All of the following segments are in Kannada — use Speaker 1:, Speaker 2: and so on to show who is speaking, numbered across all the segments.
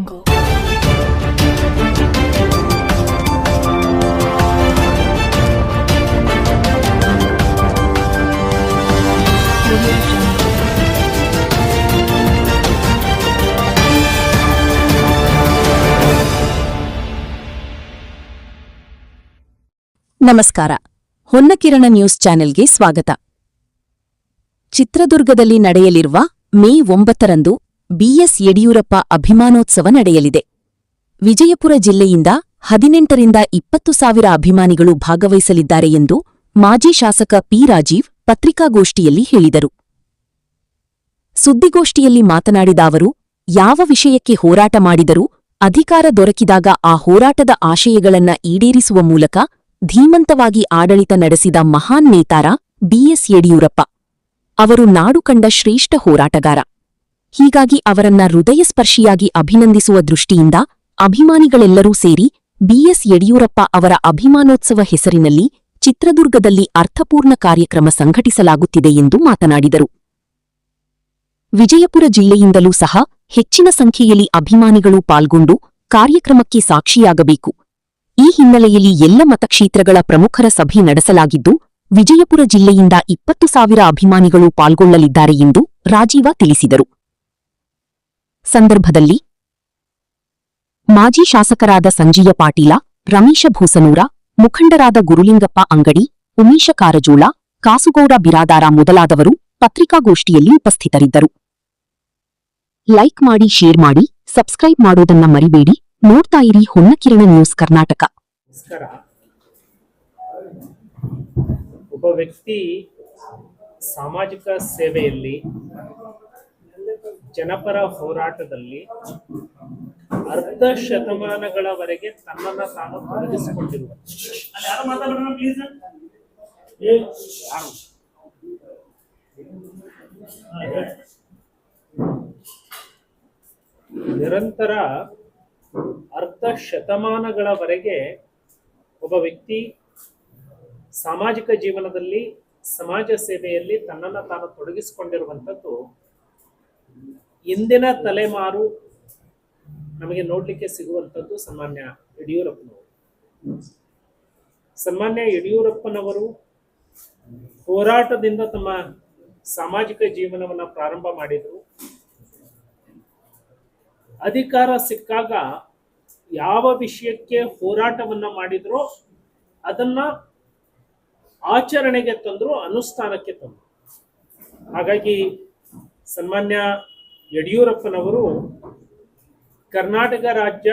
Speaker 1: jungle.
Speaker 2: ನಮಸ್ಕಾರ. ಹೊನ್ನಕಿರಣ ನ್ಯೂಸ್ ಚಾನೆಲ್ಗೆ ಸ್ವಾಗತ. ಚಿತ್ರದುರ್ಗದಲ್ಲಿ ನಡೆಯಲಿರುವ ಮೇ 9ರಂದು ಬಿಎಸ್ ಯಡಿಯೂರಪ್ಪ ಅಭಿಮಾನೋತ್ಸವ ನಡೆಯಲಿದೆ. ವಿಜಯಪುರ ಜಿಲ್ಲೆಯಿಂದ 18ರಿಂದ 20 ಸಾವಿರ ಅಭಿಮಾನಿಗಳು ಭಾಗವಹಿಸಲಿದ್ದಾರೆ ಎಂದು ಮಾಜಿ ಶಾಸಕ ಪಿ. ರಾಜೀವ್ ಪತ್ರಿಕಾಗೋಷ್ಠಿಯಲ್ಲಿ ಹೇಳಿದರು. ಸುದ್ದಿಗೋಷ್ಠಿಯಲ್ಲಿ ಮಾತನಾಡಿದ ಅವರು, ಯಾವ ವಿಷಯಕ್ಕೆ ಹೋರಾಟ ಮಾಡಿದರೂ ಅಧಿಕಾರ ದೊರಕಿದಾಗ ಆ ಹೋರಾಟದ ಆಶಯಗಳನ್ನ ಈಡೇರಿಸುವ ಮೂಲಕ ಧೀಮಂತವಾಗಿ ಆಡಳಿತ ನಡೆಸಿದ ಮಹಾನ್ ನೇತಾರ ಬಿಎಸ್ ಯಡಿಯೂರಪ್ಪ. ಅವರು ನಾಡು ಕಂಡ ಶ್ರೇಷ್ಠ ಹೋರಾಟಗಾರ. ಹೀಗಾಗಿ ಅವರನ್ನ ಹೃದಯಸ್ಪರ್ಶಿಯಾಗಿ ಅಭಿನಂದಿಸುವ ದೃಷ್ಟಿಯಿಂದ ಅಭಿಮಾನಿಗಳೆಲ್ಲರೂ ಸೇರಿ ಬಿಎಸ್ ಯಡಿಯೂರಪ್ಪ ಅವರ ಅಭಿಮಾನೋತ್ಸವ ಹೆಸರಿನಲ್ಲಿ ಚಿತ್ರದುರ್ಗದಲ್ಲಿ ಅರ್ಥಪೂರ್ಣ ಕಾರ್ಯಕ್ರಮ ಸಂಘಟಿಸಲಾಗುತ್ತಿದೆ ಎಂದು ಮಾತನಾಡಿದರು. ವಿಜಯಪುರ ಜಿಲ್ಲೆಯಿಂದಲೂ ಸಹ ಹೆಚ್ಚಿನ ಸಂಖ್ಯೆಯಲ್ಲಿ ಅಭಿಮಾನಿಗಳು ಪಾಲ್ಗೊಂಡು ಕಾರ್ಯಕ್ರಮಕ್ಕೆ ಸಾಕ್ಷಿಯಾಗಬೇಕು. ಈ ಹಿನ್ನೆಲೆಯಲ್ಲಿ ಎಲ್ಲ ಮತಕ್ಷೇತ್ರಗಳ ಪ್ರಮುಖರ ಸಭೆ ನಡೆಸಲಾಗಿದ್ದು, ವಿಜಯಪುರ ಜಿಲ್ಲೆಯಿಂದ 20 ಸಾವಿರ ಅಭಿಮಾನಿಗಳು ಪಾಲ್ಗೊಳ್ಳಲಿದ್ದಾರೆ ಎಂದು ರಾಜೀವ ತಿಳಿಸಿದರು. ಸಂದರ್ಭದಲ್ಲಿ ಮಾಜಿ ಶಾಸಕರಾದ ಸಂಜೀಯ ಪಾಟೀಲ, ರಮೇಶ ಭೂಸನೂರ, ಮುಖಂಡರಾದ ಗುರುಲಿಂಗಪ್ಪ ಅಂಗಡಿ, ಉಮೇಶ ಕಾರಜೋಳ, ಕಾಸುಗೌಡ ಬಿರಾದಾರ ಮೊದಲಾದವರು ಪತ್ರಿಕಾಗೋಷ್ಠಿಯಲ್ಲಿ ಉಪಸ್ಥಿತರಿದ್ದರು. ಲೈಕ್ ಮಾಡಿ, ಶೇರ್ ಮಾಡಿ, ಸಬ್ಸ್ಕ್ರೈಬ್ ಮಾಡೋದನ್ನ ಮರಿಬೇಡಿ. ನೋಡ್ತಾ ಇರಿ ಹೊನ್ನಕಿರಣ ನ್ಯೂಸ್ ಕರ್ನಾಟಕ.
Speaker 3: ನಮಸ್ಕಾರ. ಒಬ್ಬ ವ್ಯಕ್ತಿ ಸಾಮಾಜಿಕ ಸೇವೆಯಲ್ಲಿ, ಜನಪರ ಹೋರಾಟದಲ್ಲಿ ಅರ್ಧ ಶತಮಾನಗಳವರೆಗೆ ತನ್ನನ್ನು ತಾನು ತೊಡಗಿಸಿಕೊಂಡಿರುವ ನಿರಂತರ ಅರ್ಧ ಶತಮಾನಗಳವರೆಗೆ ಒಬ್ಬ ವ್ಯಕ್ತಿ ಸಾಮಾಜಿಕ ಜೀವನದಲ್ಲಿ, ಸಮಾಜ ಸೇವೆಯಲ್ಲಿ ತನ್ನನ್ನು ತಾನು ತೊಡಗಿಸಿಕೊಂಡಿರುವಂಥದ್ದು ಇಂದಿನ ತಲೆಮಾರು ನಮಗೆ ನೋಡಲಿಕ್ಕೆ ಸಿಗುವಂಥದ್ದು ಸನ್ಮಾನ್ಯ ಯಡಿಯೂರಪ್ಪನವರು. ಸನ್ಮಾನ್ಯ ಯಡಿಯೂರಪ್ಪನವರು ಹೋರಾಟದಿಂದ ತಮ್ಮ ಸಾಮಾಜಿಕ ಜೀವನವನ್ನು ಪ್ರಾರಂಭ ಮಾಡಿದರು. ಅಧಿಕಾರ ಸಿಕ್ಕಾಗ ಯಾವ ವಿಷಯಕ್ಕೆ ಹೋರಾಟವನ್ನ ಮಾಡಿದ್ರೋ ಅದನ್ನ ಆಚರಣೆಗೆ ತಂದ್ರು, ಅನುಷ್ಠಾನಕ್ಕೆ ತಂದ್ರು. ಹಾಗಾಗಿ ಸನ್ಮಾನ್ಯ ಯಡಿಯೂರಪ್ಪನವರು ಕರ್ನಾಟಕ ರಾಜ್ಯ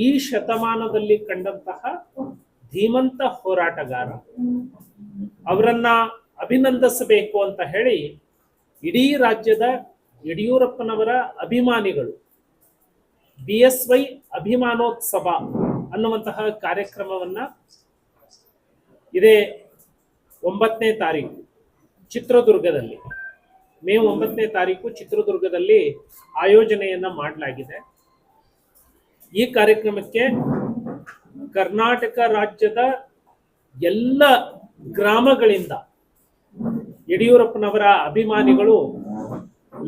Speaker 3: ಈ ಶತಮಾನದಲ್ಲಿ ಕಂಡಂತಹ ಧೀಮಂತ ಹೋರಾಟಗಾರ. ಅವರನ್ನ ಅಭಿನಂದಿಸಬೇಕು ಅಂತ ಹೇಳಿ ಇಡೀ ರಾಜ್ಯದ ಯಡಿಯೂರಪ್ಪನವರ ಅಭಿಮಾನಿಗಳು BSY ಅಭಿಮಾನೋತ್ಸವ ಅನ್ನುವಂತಹ ಕಾರ್ಯಕ್ರಮವನ್ನ ಇದೇ 9ನೇ ತಾರೀಕು ಚಿತ್ರದುರ್ಗದಲ್ಲಿ, ಮೇ 9ನೇ ತಾರೀಕು ಚಿತ್ರದುರ್ಗದಲ್ಲಿ ಆಯೋಜನೆಯನ್ನ ಮಾಡಲಾಗಿದೆ. ಈ ಕಾರ್ಯಕ್ರಮಕ್ಕೆ ಕರ್ನಾಟಕ ರಾಜ್ಯದ ಎಲ್ಲ ಗ್ರಾಮಗಳಿಂದ ಯಡಿಯೂರಪ್ಪನವರ ಅಭಿಮಾನಿಗಳು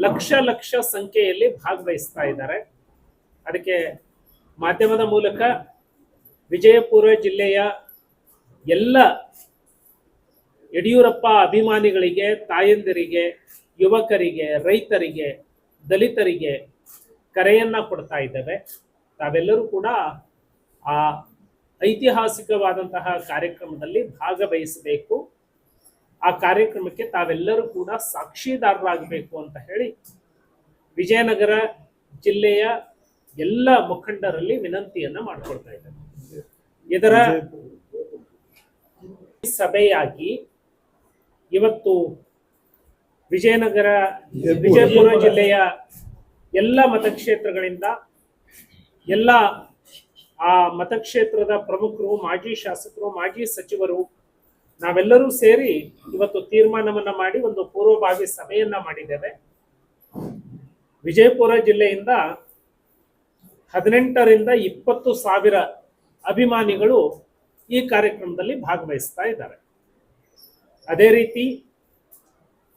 Speaker 3: ಲಕ್ಷ ಲಕ್ಷ ಸಂಖ್ಯೆಯಲ್ಲಿ ಭಾಗವಹಿಸ್ತಾ ಇದ್ದಾರೆ. ಅದಕ್ಕೆ ಮಾಧ್ಯಮದ ಮೂಲಕ ವಿಜಯಪುರ ಜಿಲ್ಲೆಯ ಎಲ್ಲ ಯಡಿಯೂರಪ್ಪ ಅಭಿಮಾನಿಗಳಿಗೆ, ತಾಯಂದಿರಿಗೆ, ಯುವಕರಿಗೆ, ರೈತರಿಗೆ, ದಲಿತರಿಗೆ ಕರೆಯನ್ನ ಕೊಡ್ತಾ ಇದ್ದೇವೆ. ತಾವೆಲ್ಲರೂ ಕೂಡ ಆ ಐತಿಹಾಸಿಕವಾದಂತಹ ಕಾರ್ಯಕ್ರಮದಲ್ಲಿ ಭಾಗವಹಿಸಬೇಕು. ಆ ಕಾರ್ಯಕ್ರಮಕ್ಕೆ ತಾವೆಲ್ಲರೂ ಕೂಡ ಸಾಕ್ಷಿದಾರರಾಗಬೇಕು ಅಂತ ಹೇಳಿ ವಿಜಯನಗರ ಜಿಲ್ಲೆಯ ಎಲ್ಲ ಮುಖಂಡರಲ್ಲಿ ವಿನಂತಿಯನ್ನ ಮಾಡಿಕೊಳ್ತಾ ಇದ್ದಾರೆ. ಇದರ ಸಭೆಯಾಗಿ ಇವತ್ತು ವಿಜಯಪುರ ಜಿಲ್ಲೆಯ ಎಲ್ಲ ಮತಕ್ಷೇತ್ರಗಳಿಂದ ಎಲ್ಲ ಆ ಮತಕ್ಷೇತ್ರದ ಪ್ರಮುಖರು, ಮಾಜಿ ಶಾಸಕರು, ಮಾಜಿ ಸಚಿವರು ನಾವೆಲ್ಲರೂ ಸೇರಿ ಇವತ್ತು ತೀರ್ಮಾನವನ್ನ ಮಾಡಿ ಒಂದು ಪೂರ್ವಭಾವಿ ಸಭೆಯನ್ನ ಮಾಡಿದ್ದೇವೆ. ವಿಜಯಪುರ ಜಿಲ್ಲೆಯಿಂದ 18ರಿಂದ 20 ಸಾವಿರ ಅಭಿಮಾನಿಗಳು ಈ ಕಾರ್ಯಕ್ರಮದಲ್ಲಿ ಭಾಗವಹಿಸ್ತಾ ಇದ್ದಾರೆ. ಅದೇ ರೀತಿ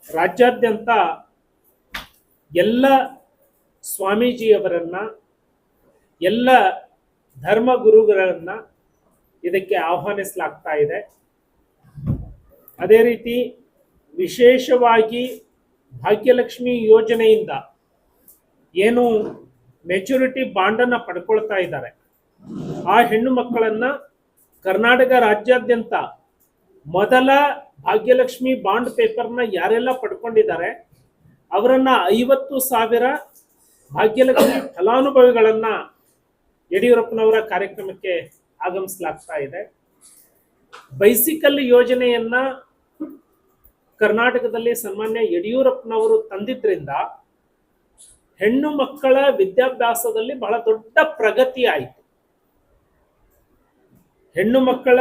Speaker 3: ರಾಜ್ಯಾದ್ಯಂತ ಎಲ್ಲ ಸ್ವಾಮೀಜಿಯವರನ್ನ ಎಲ್ಲ ಧರ್ಮಗುರುಗಳನ್ನ ಇದಕ್ಕೆ ಆಹ್ವಾನಿಸಲಾಗ್ತಾ ಇದೆ. ಅದೇ ರೀತಿ ವಿಶೇಷವಾಗಿ ಭಾಗ್ಯಲಕ್ಷ್ಮಿ ಯೋಜನೆಯಿಂದ ಏನು ಮೆಚುರಿಟಿ ಬಾಂಡನ್ನು ಪಡ್ಕೊಳ್ತಾ ಇದ್ದಾರೆ, ಆ ಹೆಣ್ಣು ಮಕ್ಕಳನ್ನ ಕರ್ನಾಟಕ ರಾಜ್ಯಾದ್ಯಂತ ಮೊದಲ ಭಾಗ್ಯಲಕ್ಷ್ಮಿ ಬಾಂಡ್ ಪೇಪರ್ನ ಯಾರೆಲ್ಲ ಪಡ್ಕೊಂಡಿದ್ದಾರೆ ಅವರನ್ನ 50,000 ಭಾಗ್ಯಲಕ್ಷ್ಮಿ ಫಲಾನುಭವಿಗಳನ್ನ ಯಡಿಯೂರಪ್ಪನವರ ಕಾರ್ಯಕ್ರಮಕ್ಕೆ ಆಗಮಿಸಲಾಗ್ತಾ ಇದೆ. ಬೈಸಿಕಲ್ ಯೋಜನೆಯನ್ನ ಕರ್ನಾಟಕದಲ್ಲಿ ಸನ್ಮಾನ್ಯ ಯಡಿಯೂರಪ್ಪನವರು ತಂದಿದ್ರಿಂದ ಹೆಣ್ಣು ಮಕ್ಕಳ ವಿದ್ಯಾಭ್ಯಾಸದಲ್ಲಿ ಬಹಳ ದೊಡ್ಡ ಪ್ರಗತಿ ಆಯಿತು. ಹೆಣ್ಣು ಮಕ್ಕಳ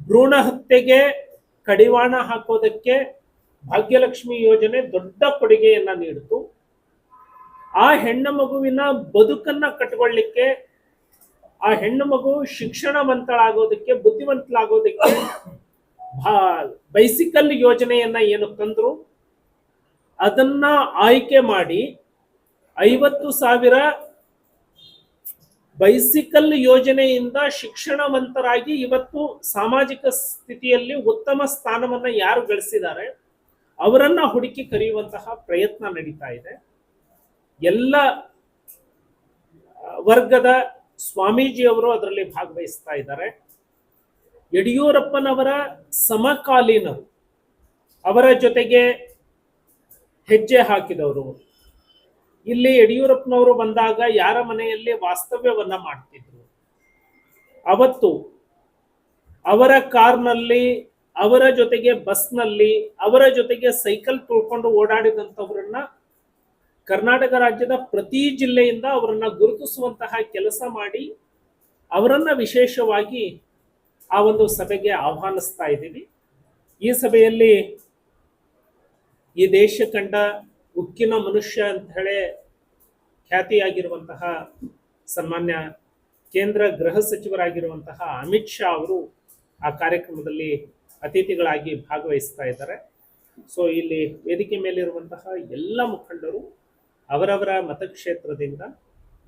Speaker 3: ಭ್ರೂಣ ಹತ್ಯೆಗೆ ಕಡಿವಾಣ ಹಾಕೋದಕ್ಕೆ ಭಾಗ್ಯಲಕ್ಷ್ಮಿ ಯೋಜನೆ ದೊಡ್ಡ ಕೊಡುಗೆಯನ್ನ ನೀಡಿತು. ಆ ಹೆಣ್ಣು ಮಗುವಿನ ಬದುಕನ್ನ ಕಟ್ಕೊಳ್ಳಿಕ್ಕೆ, ಆ ಹೆಣ್ಣು ಮಗು ಶಿಕ್ಷಣವಂತಳಾಗೋದಕ್ಕೆ, ಬುದ್ಧಿವಂತಳಾಗೋದಕ್ಕೆ ಬೈಸಿಕಲ್ ಯೋಜನೆಯನ್ನ ಏನು ತಂದ್ರು ಅದನ್ನ ಆಯ್ಕೆ ಮಾಡಿ 50,000 ಬೈಸಿಕಲ್ ಯೋಜನೆಯಿಂದ ಶಿಕ್ಷಣವಂತರಾಗಿ ಇವತ್ತು ಸಾಮಾಜಿಕ ಸ್ಥಿತಿಯಲ್ಲಿ ಉತ್ತಮ ಸ್ಥಾನವನ್ನ ಯಾರು ಗಳಿಸಿದ್ದಾರೆ ಅವರನ್ನ ಹುಡುಕಿ ಕರೆಯುವಂತಹ ಪ್ರಯತ್ನ ನಡೀತಾ ಇದೆ. ಎಲ್ಲ ವರ್ಗದ ಸ್ವಾಮೀಜಿಯವರು ಅದರಲ್ಲಿ ಭಾಗವಹಿಸ್ತಾ ಇದ್ದಾರೆ. ಯಡಿಯೂರಪ್ಪನವರ ಸಮಕಾಲೀನರು, ಅವರ ಜೊತೆಗೆ ಹೆಜ್ಜೆ ಹಾಕಿದವರು. ಇಲ್ಲಿ ಯಡಿಯೂರಪ್ಪನವರು ಬಂದಾಗ ಯಾರ ಮನೆಯಲ್ಲಿ ವಾಸ್ತವ್ಯವನ್ನ ಮಾಡ್ತಿದ್ರು, ಅವತ್ತು ಅವರ ಕಾರ್ನಲ್ಲಿ, ಅವರ ಜೊತೆಗೆ ಬಸ್ನಲ್ಲಿ, ಅವರ ಜೊತೆಗೆ ಸೈಕಲ್ ತುಳ್ಕೊಂಡು ಓಡಾಡಿದಂಥವ್ರನ್ನ ಕರ್ನಾಟಕ ರಾಜ್ಯದ ಪ್ರತಿ ಜಿಲ್ಲೆಯಿಂದ ಅವರನ್ನ ಗುರುತಿಸುವಂತಹ ಕೆಲಸ ಮಾಡಿ ಅವರನ್ನ ವಿಶೇಷವಾಗಿ ಆ ಒಂದು ಸಭೆಗೆ ಆಹ್ವಾನಿಸ್ತಾ ಇದ್ದೀವಿ. ಈ ಸಭೆಯಲ್ಲಿ ಈ ದೇಶ ಕಂಡ ಉಕ್ಕಿನ ಮನುಷ್ಯ ಅಂತ ಹೇಳಿ ಖ್ಯಾತಿಯಾಗಿರುವಂತಹ ಸನ್ಮಾನ್ಯ ಕೇಂದ್ರ ಗೃಹ ಸಚಿವರಾಗಿರುವಂತಹ ಅಮಿತ್ ಶಾ ಅವರು ಆ ಕಾರ್ಯಕ್ರಮದಲ್ಲಿ ಅತಿಥಿಗಳಾಗಿ ಭಾಗವಹಿಸ್ತಾ ಇದ್ದಾರೆ. ಸೊ ಇಲ್ಲಿ ವೇದಿಕೆ ಮೇಲಿರುವಂತಹ ಎಲ್ಲ ಮುಖಂಡರು ಅವರವರ ಮತಕ್ಷೇತ್ರದಿಂದ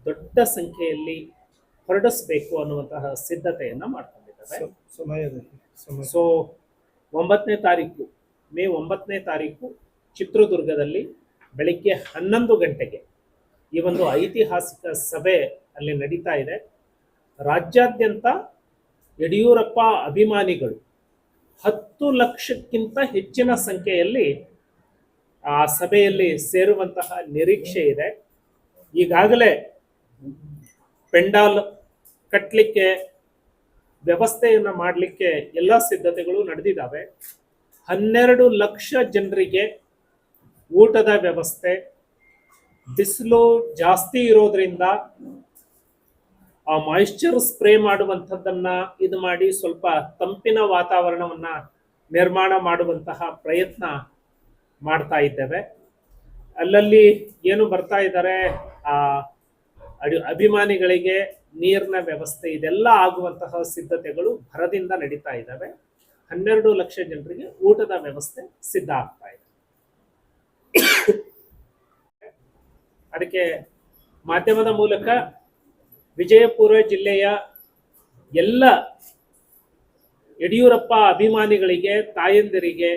Speaker 3: ದೊಡ್ಡ ಸಂಖ್ಯೆಯಲ್ಲಿ ಹೊರಡಿಸಬೇಕು ಅನ್ನುವಂತಹ ಸಿದ್ಧತೆಯನ್ನ ಮಾಡ್ಕೊಂಡಿದ್ದಾರೆ. ಸೊ 9ನೇ ತಾರೀಕು, ಮೇ 9ನೇ ತಾರೀಕು ಚಿತ್ರದುರ್ಗದಲ್ಲಿ ಬೆಳಿಗ್ಗೆ 11 ಗಂಟೆಗೆ ಈ ಒಂದು ಐತಿಹಾಸಿಕ ಸಭೆ ಅಲ್ಲಿ ನಡೀತಾ ಇದೆ. ರಾಜ್ಯಾದ್ಯಂತ ಯಡಿಯೂರಪ್ಪ ಅಭಿಮಾನಿಗಳು 10 ಲಕ್ಷಕ್ಕಿಂತ ಹೆಚ್ಚಿನ ಸಂಖ್ಯೆಯಲ್ಲಿ ಆ ಸಭೆಯಲ್ಲಿ ಸೇರುವಂತಹ ನಿರೀಕ್ಷೆ ಇದೆ. ಈಗಾಗಲೇ ಪೆಂಡಾಲ್ ಕಟ್ಟಲಿಕ್ಕೆ, ವ್ಯವಸ್ಥೆಯನ್ನು ಮಾಡಲಿಕ್ಕೆ ಎಲ್ಲ ಸಿದ್ಧತೆಗಳು ನಡೆದಿದ್ದಾವೆ. 12 ಲಕ್ಷ ಜನರಿಗೆ ಊಟದ ವ್ಯವಸ್ಥೆ, ಬಿಸಿಲು ಜಾಸ್ತಿ ಇರೋದ್ರಿಂದ ಆ ಮಾಯಿಶ್ಚರ್ ಸ್ಪ್ರೇ ಮಾಡುವಂಥದ್ದನ್ನ ಇದು ಮಾಡಿ ಸ್ವಲ್ಪ ತಂಪಿನ ವಾತಾವರಣವನ್ನ ನಿರ್ಮಾಣ ಮಾಡುವಂತಹ ಪ್ರಯತ್ನ ಮಾಡ್ತಾ ಇದ್ದೇವೆ. ಅಲ್ಲಲ್ಲಿ ಏನು ಬರ್ತಾ ಇದ್ದಾರೆ, ಆ ಅಭಿಮಾನಿಗಳಿಗೆ ನೀರಿನ ವ್ಯವಸ್ಥೆ, ಇದೆಲ್ಲ ಆಗುವಂತಹ ಸಿದ್ಧತೆಗಳು ಭರದಿಂದ ನಡೀತಾ ಇದ್ದಾವೆ. 12 ಲಕ್ಷ ಜನರಿಗೆ ಊಟದ ವ್ಯವಸ್ಥೆ ಸಿದ್ಧ ಆಗ್ತಾ ಇದೆ. ಅದಕ್ಕೆ ಮಾಧ್ಯಮದ ಮೂಲಕ ವಿಜಯಪುರ ಜಿಲ್ಲೆಯ ಎಲ್ಲ ಯಡಿಯೂರಪ್ಪ ಅಭಿಮಾನಿಗಳಿಗೆ, ತಾಯಂದಿರಿಗೆ,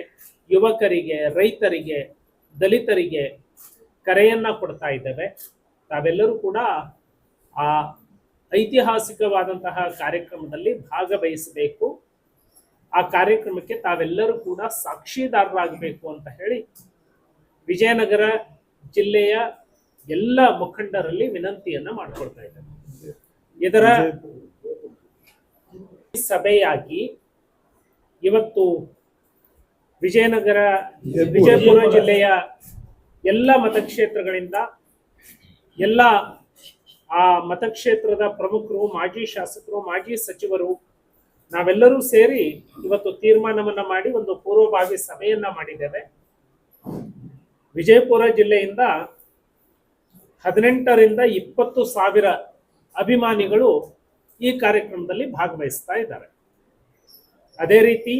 Speaker 3: ಯುವಕರಿಗೆ, ರೈತರಿಗೆ, ದಲಿತರಿಗೆ ಕರೆಯನ್ನ ಕೊಡ್ತಾ ಇದ್ದೇವೆ. ತಾವೆಲ್ಲರೂ ಕೂಡ ಆ ಐತಿಹಾಸಿಕವಾದಂತಹ ಕಾರ್ಯಕ್ರಮದಲ್ಲಿ ಭಾಗವಹಿಸಬೇಕು. ಆ ಕಾರ್ಯಕ್ರಮಕ್ಕೆ ತಾವೆಲ್ಲರೂ ಕೂಡ ಸಾಕ್ಷಿದಾರರಾಗಬೇಕು ಅಂತ ಹೇಳಿ ವಿಜಯನಗರ ಜಿಲ್ಲೆಯ ಎಲ್ಲ ಮುಖಂಡರಲ್ಲಿ ವಿನಂತಿಯನ್ನ ಮಾಡ್ಕೊಳ್ತಾ ಇದ್ದೇವೆ. ಇದರ ಸಭೆಯಾಗಿ ಇವತ್ತು ವಿಜಯಪುರ ಜಿಲ್ಲೆಯ ಎಲ್ಲ ಮತಕ್ಷೇತ್ರಗಳಿಂದ ಎಲ್ಲ ಆ ಮತಕ್ಷೇತ್ರದ ಪ್ರಮುಖರು, ಮಾಜಿ ಶಾಸಕರು, ಮಾಜಿ ಸಚಿವರು ನಾವೆಲ್ಲರೂ ಸೇರಿ ಇವತ್ತು ತೀರ್ಮಾನವನ್ನ ಮಾಡಿ ಒಂದು ಪೂರ್ವಭಾವಿ ಸಭೆಯನ್ನ ಮಾಡಿದ್ದೇವೆ. ವಿಜಯಪುರ ಜಿಲ್ಲೆಯಿಂದ 18ರಿಂದ 20,000 ಅಭಿಮಾನಿಗಳು ಈ ಕಾರ್ಯಕ್ರಮದಲ್ಲಿ ಭಾಗವಹಿಸ್ತಾ ಇದ್ದಾರೆ. ಅದೇ ರೀತಿ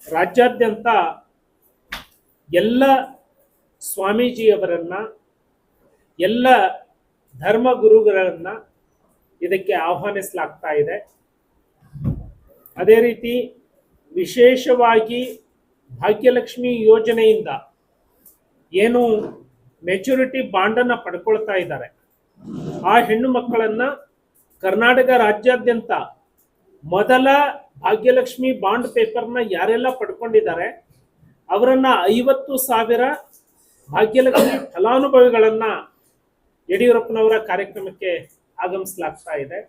Speaker 3: ರಾಜ್ಯಾದ್ಯಂತ ಎಲ್ಲ ಸ್ವಾಮೀಜಿಯವರನ್ನ, ಎಲ್ಲ ಧರ್ಮಗುರುಗಳನ್ನ ಇದಕ್ಕೆ ಆಹ್ವಾನಿಸಲಾಗ್ತಾ ಇದೆ. ಅದೇ ರೀತಿ ವಿಶೇಷವಾಗಿ ಭಾಗ್ಯಲಕ್ಷ್ಮಿ ಯೋಜನೆಯಿಂದ ಏನು ಮೆಚುರಿಟಿ ಬಾಂಡನ್ನು ಪಡ್ಕೊಳ್ತಾ ಇದ್ದಾರೆ, ಆ ಹೆಣ್ಣು ಮಕ್ಕಳನ್ನ ಕರ್ನಾಟಕ ರಾಜ್ಯಾದ್ಯಂತ ಮೊದಲ ಭಾಗ್ಯಲಕ್ಷ್ಮಿ ಬಾಂಡ್ ಪೇಪರ್ನ ಯಾರೆಲ್ಲ ಪಡ್ಕೊಂಡಿದ್ದಾರೆ ಅವರನ್ನ 50,000 ಭಾಗ್ಯಲಕ್ಷ್ಮಿ ಫಲಾನುಭವಿಗಳನ್ನ ಯಡಿಯೂರಪ್ಪನವರ ಕಾರ್ಯಕ್ರಮಕ್ಕೆ ಆಗಮಿಸಲಾಗ್ತಾ ಇದೆ.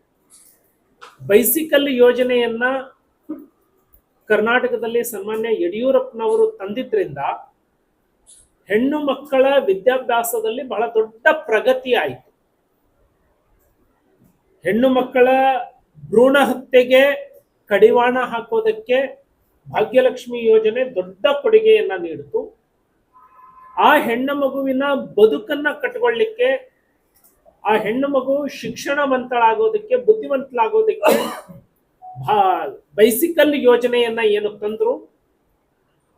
Speaker 3: ಬೈಸಿಕಲ್ ಯೋಜನೆಯನ್ನ ಕರ್ನಾಟಕದಲ್ಲಿ ಸನ್ಮಾನ್ಯ ಯಡಿಯೂರಪ್ಪನವರು ತಂದಿದ್ರಿಂದ ಹೆಣ್ಣು ಮಕ್ಕಳ ವಿದ್ಯಾಭ್ಯಾಸದಲ್ಲಿ ಬಹಳ ದೊಡ್ಡ ಪ್ರಗತಿ ಆಯಿತು. ಹೆಣ್ಣು ಮಕ್ಕಳ ಭ್ರೂಣ ಹತ್ಯೆಗೆ ಕಡಿವಾಣ ಹಾಕೋದಕ್ಕೆ ಭಾಗ್ಯಲಕ್ಷ್ಮಿ ಯೋಜನೆ ದೊಡ್ಡ ಕೊಡುಗೆಯನ್ನ ನೀಡಿತು. ಆ ಹೆಣ್ಣು ಮಗುವಿನ ಬದುಕನ್ನ ಕಟ್ಕೊಳ್ಳಿಕ್ಕೆ, ಆ ಹೆಣ್ಣು ಮಗು ಶಿಕ್ಷಣವಂತಳಾಗೋದಕ್ಕೆ, ಬುದ್ಧಿವಂತಳಾಗೋದಕ್ಕೆ ಬೈಸಿಕಲ್ ಯೋಜನೆಯನ್ನ ಏನು ತಂದ್ರು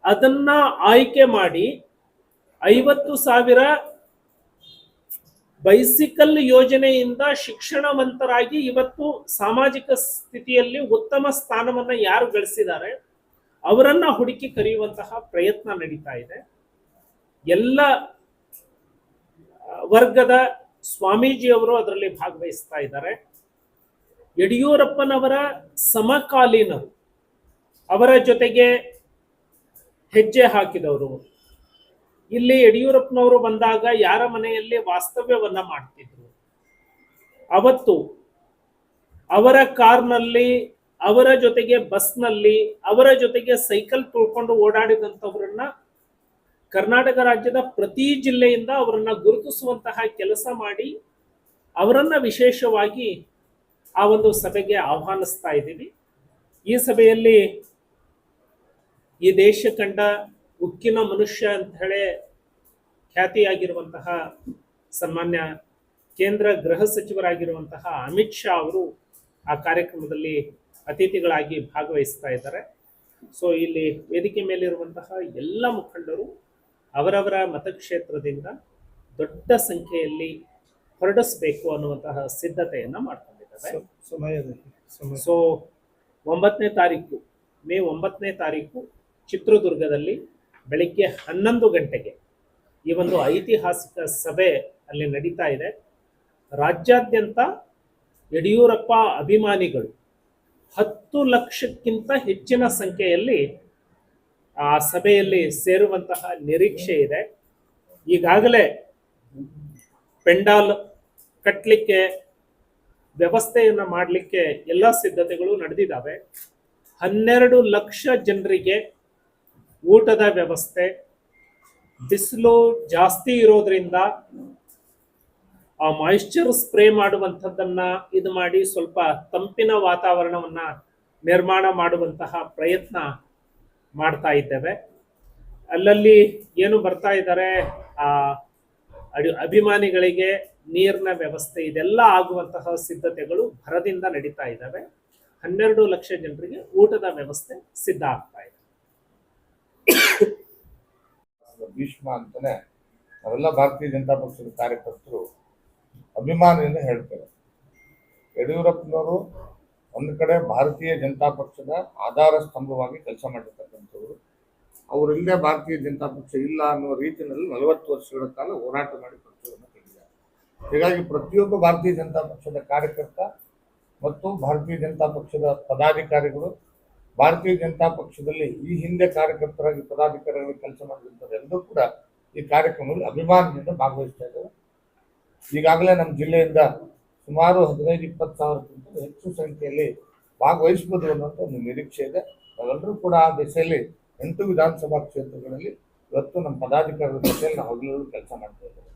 Speaker 3: ಅದನ್ನ ಆಯ್ಕೆ ಮಾಡಿ 50,000 ಬೈಸಿಕಲ್ ಯೋಜನೆಯಿಂದ ಶಿಕ್ಷಣವಂತರಾಗಿ ಇವತ್ತು ಸಾಮಾಜಿಕ ಸ್ಥಿತಿಯಲ್ಲಿ ಉತ್ತಮ ಸ್ಥಾನವನ್ನ ಯಾರು ಗಳಿಸಿದ್ದಾರೆ ಅವರನ್ನ ಹುಡುಕಿ ಕರೆಯುವಂತಹ ಪ್ರಯತ್ನ ನಡೀತಾ ಇದೆ. ಎಲ್ಲ ವರ್ಗದ ಸ್ವಾಮೀಜಿಯವರು ಅದರಲ್ಲಿ ಭಾಗವಹಿಸ್ತಾ ಇದ್ದಾರೆ. ಯಡಿಯೂರಪ್ಪನವರ ಸಮಕಾಲೀನರು, ಅವರ ಜೊತೆಗೆ ಹೆಜ್ಜೆ ಹಾಕಿದವರು. ಇಲ್ಲಿ ಯಡಿಯೂರಪ್ಪನವರು ಬಂದಾಗ ಯಾರ ಮನೆಯಲ್ಲಿ ವಾಸ್ತವ್ಯವನ್ನ ಮಾಡ್ತಿದ್ರು, ಅವತ್ತು ಅವರ ಕಾರ್ನಲ್ಲಿ, ಅವರ ಜೊತೆಗೆ ಬಸ್ನಲ್ಲಿ, ಅವರ ಜೊತೆಗೆ ಸೈಕಲ್ ತುಳ್ಕೊಂಡು ಓಡಾಡಿದಂಥವ್ರನ್ನ ಕರ್ನಾಟಕ ರಾಜ್ಯದ ಪ್ರತಿ ಜಿಲ್ಲೆಯಿಂದ ಅವರನ್ನ ಗುರುತಿಸುವಂತಹ ಕೆಲಸ ಮಾಡಿ ಅವರನ್ನ ವಿಶೇಷವಾಗಿ ಆ ಒಂದು ಸಭೆಗೆ ಆಹ್ವಾನಿಸ್ತಾ ಇದ್ದೀವಿ. ಈ ಸಭೆಯಲ್ಲಿ ಈ ದೇಶ ಕಂಡ ಉಕ್ಕಿನ ಮನುಷ್ಯ ಅಂತ ಹೇಳಿ ಖ್ಯಾತಿಯಾಗಿರುವಂತಹ ಸನ್ಮಾನ್ಯ ಕೇಂದ್ರ ಗೃಹ ಸಚಿವರಾಗಿರುವಂತಹ ಅಮಿತ್ ಶಾ ಅವರು ಆ ಕಾರ್ಯಕ್ರಮದಲ್ಲಿ ಅತಿಥಿಗಳಾಗಿ ಭಾಗವಹಿಸ್ತಾ ಇದ್ದಾರೆ. ಸೊ ಇಲ್ಲಿ ವೇದಿಕೆ ಮೇಲಿರುವಂತಹ ಎಲ್ಲ ಮುಖಂಡರು ಅವರವರ ಮತಕ್ಷೇತ್ರದಿಂದ ದೊಡ್ಡ ಸಂಖ್ಯೆಯಲ್ಲಿ ಹೊರಡಿಸಬೇಕು ಅನ್ನುವಂತಹ ಸಿದ್ಧತೆಯನ್ನ ಮಾಡ್ಕೊಂಡಿದ್ದಾರೆ. ಸೊ 9ನೇ ತಾರೀಕು, ಮೇ 9ನೇ ತಾರೀಕು ಚಿತ್ರದುರ್ಗದಲ್ಲಿ ಬೆಳಿಗ್ಗೆ 11 ಗಂಟೆಗೆ ಈ ಒಂದು ಐತಿಹಾಸಿಕ ಸಭೆ ಅಲ್ಲಿ ನಡೀತಾ ಇದೆ. ರಾಜ್ಯಾದ್ಯಂತ ಯಡಿಯೂರಪ್ಪ ಅಭಿಮಾನಿಗಳು 10 ಲಕ್ಷಕ್ಕಿಂತ ಹೆಚ್ಚಿನ ಸಂಖ್ಯೆಯಲ್ಲಿ ಆ ಸಭೆಯಲ್ಲಿ ಸೇರುವಂತಹ ನಿರೀಕ್ಷೆ ಇದೆ. ಈಗಾಗಲೇ ಪೆಂಡಾಲ್ ಕಟ್ಟಲಿಕ್ಕೆ, ವ್ಯವಸ್ಥೆಯನ್ನು ಮಾಡಲಿಕ್ಕೆ ಎಲ್ಲ ಸಿದ್ಧತೆಗಳು ನಡೆದಿದ್ದಾವೆ. 12 ಲಕ್ಷ ಜನರಿಗೆ ಊಟದ ವ್ಯವಸ್ಥೆ, ಬಿಸಿಲು ಜಾಸ್ತಿ ಇರೋದ್ರಿಂದ ಆ ಮಾಯಿಶ್ಚರ್ ಸ್ಪ್ರೇ ಮಾಡುವಂಥದ್ದನ್ನ ಇದು ಮಾಡಿ ಸ್ವಲ್ಪ ತಂಪಿನ ವಾತಾವರಣವನ್ನ ನಿರ್ಮಾಣ ಮಾಡುವಂತಹ ಪ್ರಯತ್ನ ಮಾಡ್ತಾ ಇದ್ದೇವೆ. ಅಲ್ಲಲ್ಲಿ ಏನು ಬರ್ತಾ ಇದ್ದಾರೆ, ಆ ಅಭಿಮಾನಿಗಳಿಗೆ ನೀರಿನ ವ್ಯವಸ್ಥೆ, ಇದೆಲ್ಲ ಆಗುವಂತಹ ಸಿದ್ಧತೆಗಳು ಭರದಿಂದ ನಡೀತಾ ಇದ್ದಾವೆ. 12 ಲಕ್ಷ ಜನರಿಗೆ ಊಟದ ವ್ಯವಸ್ಥೆ ಸಿದ್ಧ ಆಗ್ತಾ ಇದೆ.
Speaker 1: ಭೀಷ್ಮ ಅಂತಾನೆ ನಾವೆಲ್ಲ ಭಾರತೀಯ ಜನತಾ ಪಕ್ಷದ ಕಾರ್ಯಕರ್ತರು ಅಭಿಮಾನದಿಂದ ಹೇಳ್ತಾರೆ. ಯಡಿಯೂರಪ್ಪನವರು ಒಂದು ಕಡೆ ಭಾರತೀಯ ಜನತಾ ಪಕ್ಷದ ಆಧಾರ ಸ್ತಂಭವಾಗಿ ಕೆಲಸ ಮಾಡಿರ್ತಕ್ಕಂಥವ್ರು. ಅವರಿಲ್ಲದೆ ಭಾರತೀಯ ಜನತಾ ಪಕ್ಷ ಇಲ್ಲ ಅನ್ನುವ ರೀತಿಯಲ್ಲಿ 40 ವರ್ಷಗಳ ಕಾಲ ಹೋರಾಟ ಮಾಡಿ ಪಕ್ಷವನ್ನು ಕಟ್ಟಿದ್ದಾರೆ. ಹೀಗಾಗಿ ಪ್ರತಿಯೊಬ್ಬ ಭಾರತೀಯ ಜನತಾ ಪಕ್ಷದ ಕಾರ್ಯಕರ್ತ ಮತ್ತು ಭಾರತೀಯ ಜನತಾ ಪಕ್ಷದ ಪದಾಧಿಕಾರಿಗಳು, ಭಾರತೀಯ ಜನತಾ ಪಕ್ಷದಲ್ಲಿ ಈ ಹಿಂದೆ ಕಾರ್ಯಕರ್ತರಾಗಿ ಪದಾಧಿಕಾರಿಗಳು ಕೆಲಸ ಮಾಡಿದಂಥದ್ದೆಲ್ಲರೂ ಕೂಡ ಈ ಕಾರ್ಯಕ್ರಮದಲ್ಲಿ ಅಭಿಮಾನದಿಂದ ಭಾಗವಹಿಸ್ತಾ ಇದ್ದಾರೆ. ಈಗಾಗಲೇ ನಮ್ಮ ಜಿಲ್ಲೆಯಿಂದ ಸುಮಾರು 15-20 ಸಾವಿರಕ್ಕಿಂತ ಹೆಚ್ಚು ಸಂಖ್ಯೆಯಲ್ಲಿ ಭಾಗವಹಿಸಬಹುದು ಅನ್ನೋಂಥ ಒಂದು ನಿರೀಕ್ಷೆ ಇದೆ. ನಾವೆಲ್ಲರೂ ಕೂಡ ಆ ದಿಸೆಯಲ್ಲಿ 8 ವಿಧಾನಸಭಾ ಕ್ಷೇತ್ರಗಳಲ್ಲಿ ಇವತ್ತು ನಮ್ಮ ಪದಾಧಿಕಾರಿಗಳ ಜೊತೆಯಲ್ಲಿ ನಾವು ಹಗಲು ಕೆಲಸ ಮಾಡ್ತಾ ಇದ್ದೇವೆ.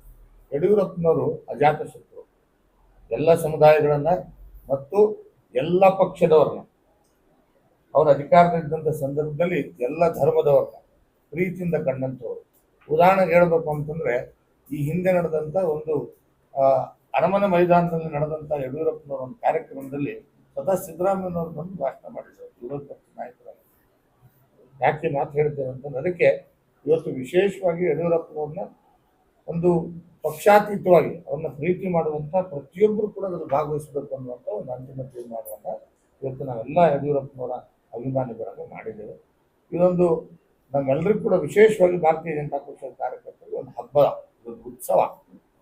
Speaker 1: ಯಡಿಯೂರಪ್ಪನವರು ಅಜಾತ ಶತ್ರು, ಎಲ್ಲ ಸಮುದಾಯಗಳನ್ನ ಮತ್ತು ಎಲ್ಲ ಪಕ್ಷದವ್ರನ್ನ, ಅವರ ಅಧಿಕಾರದಲ್ಲಿದ್ದಂಥ ಸಂದರ್ಭದಲ್ಲಿ ಎಲ್ಲ ಧರ್ಮದವ್ರನ್ನ ಪ್ರೀತಿಯಿಂದ ಕಂಡಂಥವ್ರು. ಉದಾಹರಣೆಗೆ ಹೇಳಬೇಕು ಅಂತಂದ್ರೆ, ಈ ಹಿಂದೆ ನಡೆದಂಥ ಒಂದು ಅರಮನೆ ಮೈದಾನದಲ್ಲಿ ನಡೆದಂಥ ಯಡಿಯೂರಪ್ಪನವರ ಒಂದು ಕಾರ್ಯಕ್ರಮದಲ್ಲಿ ಸ್ವತಃ ಸಿದ್ದರಾಮಯ್ಯನವರು ಬಂದು ಭಾಷಣ ಮಾಡಿದ್ದಾರೆ ವಿರೋಧ ಪಕ್ಷ ನಾಯಕರಾಗಿ. ಯಾಕೆ ಮಾತು ಹೇಳ್ತೇವೆ ಅಂತಂದ್ರೆ, ಅದಕ್ಕೆ ಇವತ್ತು ವಿಶೇಷವಾಗಿ ಯಡಿಯೂರಪ್ಪನವ್ರನ್ನ ಒಂದು ಪಕ್ಷಾತೀತವಾಗಿ ಅವ್ರನ್ನ ಪ್ರೀತಿ ಮಾಡುವಂಥ ಪ್ರತಿಯೊಬ್ಬರು ಕೂಡ ಅದರಲ್ಲಿ ಭಾಗವಹಿಸಬೇಕು ಅನ್ನುವಂಥ ಒಂದು ಅಂತಿಮ ತೀರ್ಮಾನವನ್ನು ಇವತ್ತು ನಾವೆಲ್ಲ ಯಡಿಯೂರಪ್ಪನವರ ಅಭಿಮಾನಿಗಳಾಗಿ ಮಾಡಿದ್ದೇವೆ. ಇದೊಂದು ನಮ್ಮೆಲ್ಲರಿಗೂ ಕೂಡ ವಿಶೇಷವಾಗಿ ಭಾರತೀಯ ಜನತಾ ಪಕ್ಷದ ಕಾರ್ಯಕರ್ತರಿಗೆ ಒಂದು ಹಬ್ಬ, ಒಂದು ಉತ್ಸವ.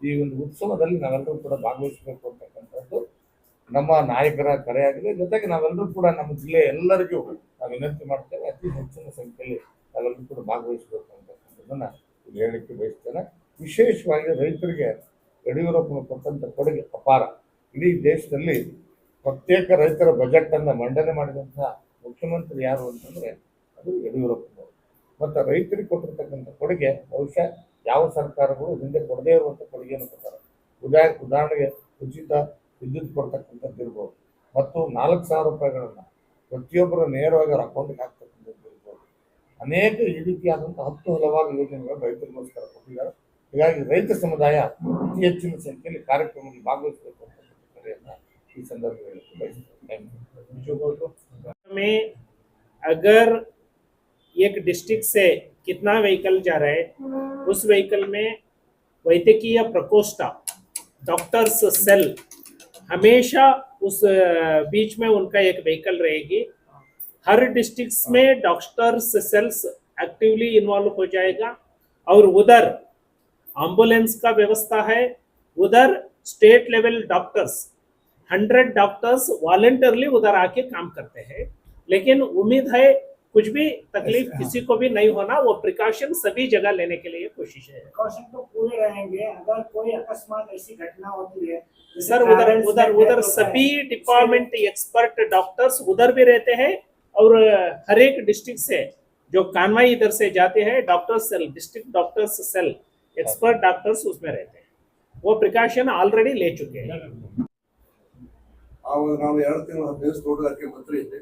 Speaker 1: ಈ ಒಂದು ಉತ್ಸವದಲ್ಲಿ ನಾವೆಲ್ಲರೂ ಕೂಡ ಭಾಗವಹಿಸಬೇಕು ಅಂತಕ್ಕಂಥದ್ದು ನಮ್ಮ ನಾಯಕರ ಕರೆಯಾಗಿದೆ. ಜೊತೆಗೆ ನಾವೆಲ್ಲರೂ ಕೂಡ ನಮ್ಮ ಜಿಲ್ಲೆಯ ಎಲ್ಲರಿಗೂ ನಾವು ವಿನಂತಿ ಮಾಡ್ತೇವೆ, ಅತಿ ಹೆಚ್ಚಿನ ಸಂಖ್ಯೆಯಲ್ಲಿ ನಾವೆಲ್ಲರೂ ಕೂಡ ಭಾಗವಹಿಸಬೇಕು ಅಂತಕ್ಕಂಥದ್ದನ್ನು ಇಲ್ಲಿ ಹೇಳಲಿಕ್ಕೆ ಬಯಸ್ತೇನೆ. ವಿಶೇಷವಾಗಿ ರೈತರಿಗೆ ಯಡಿಯೂರಪ್ಪನ ಕೊಟ್ಟಂಥ ಕೊಡುಗೆ ಅಪಾರ. ಇಡೀ ದೇಶದಲ್ಲಿ ಪ್ರತ್ಯೇಕ ರೈತರ ಬಜೆಟನ್ನು ಮಂಡನೆ ಮಾಡಿದಂಥ ಮುಖ್ಯಮಂತ್ರಿ ಯಾರು ಅಂತಂದರೆ ಅದು ಯಡಿಯೂರಪ್ಪನವರು. ಮತ್ತು ರೈತರಿಗೆ ಕೊಟ್ಟಿರ್ತಕ್ಕಂಥ ಕೊಡುಗೆ ಬಹುಶಃ ಯಾವ ಸರ್ಕಾರಗಳು ಹಿಂದೆ ಕೊಡದೇ ಇರುವಂಥ ಕೊಡುಗೆಯನ್ನು ಕೊಡ್ತಾರೆ. ಉದಾಹರಣೆಗೆ ಉಚಿತ ವಿದ್ಯುತ್ ಕೊಡ್ತಕ್ಕಂಥದ್ದು ಇರ್ಬೋದು, ಮತ್ತು 4,000 ರೂಪಾಯಿಗಳನ್ನು ಪ್ರತಿಯೊಬ್ಬರು ನೇರವಾಗಿ ಅವ್ರ ಅಕೌಂಟ್ಗೆ ಹಾಕ್ತಕ್ಕಂಥದ್ದು ಇರ್ಬೋದು. ಅನೇಕ ಈ ರೀತಿಯಾದಂಥ 10 ಹಲವಾರು ಯೋಜನೆಗಳು ರೈತರಿಗೋಸ್ಕರ ಕೊಟ್ಟಿದ್ದಾರೆ. ಹೀಗಾಗಿ ರೈತ ಸಮುದಾಯ ಅತಿ ಹೆಚ್ಚಿನ ಸಂಖ್ಯೆಯಲ್ಲಿ ಕಾರ್ಯಕ್ರಮದಲ್ಲಿ ಭಾಗವಹಿಸಬೇಕು ಅಂತ ಕರೆಯನ್ನು ಈ ಸಂದರ್ಭದಲ್ಲಿ ಬಯಸ್ತೇನೆ.
Speaker 3: में अगर एक डिस्ट्रिक्ट से कितना व्हीकल जा रहा है, उस व्हीकल में वैद्यकीय प्रकोष्ठ डॉक्टर्स सेल हमेशा उस बीच में उनका एक व्हीकल रहेगी. हर डिस्ट्रिक्ट में डॉक्टर्स सेल्स एक्टिवली इन्वॉल्व हो जाएगा और उधर एम्बुलेंस का व्यवस्था है. उधर state level doctors 100 doctors voluntarily उधर आके काम करते हैं. लेकिन उम्मीद है कुछ भी तकलीफ किसी को भी नहीं होना, वो प्रिकॉशन सभी जगह लेने के लिए कोशिश है.
Speaker 4: प्रिकॉशन तो पूरे रहेंगे. अगर कोई अकस्मात ऐसी घटना होती है
Speaker 3: सर उधर सभी डिपार्टमेंट एक्सपर्ट डॉक्टर्स उधर भी रहते हैं और हर एक डिस्ट्रिक्ट से जो कानवाई इधर से जाते हैं doctors cell, district doctors cell, expert doctors उसमें रहते हैं. वो प्रिकॉशन ऑलरेडी ले चुके हैं.
Speaker 5: ಆವಾಗ ನಾವು 2 ತಿಂಗಳು 15 ತೋಟಗಾರಿಕೆ ಮಂತ್ರಿ ಇದ್ದೆ.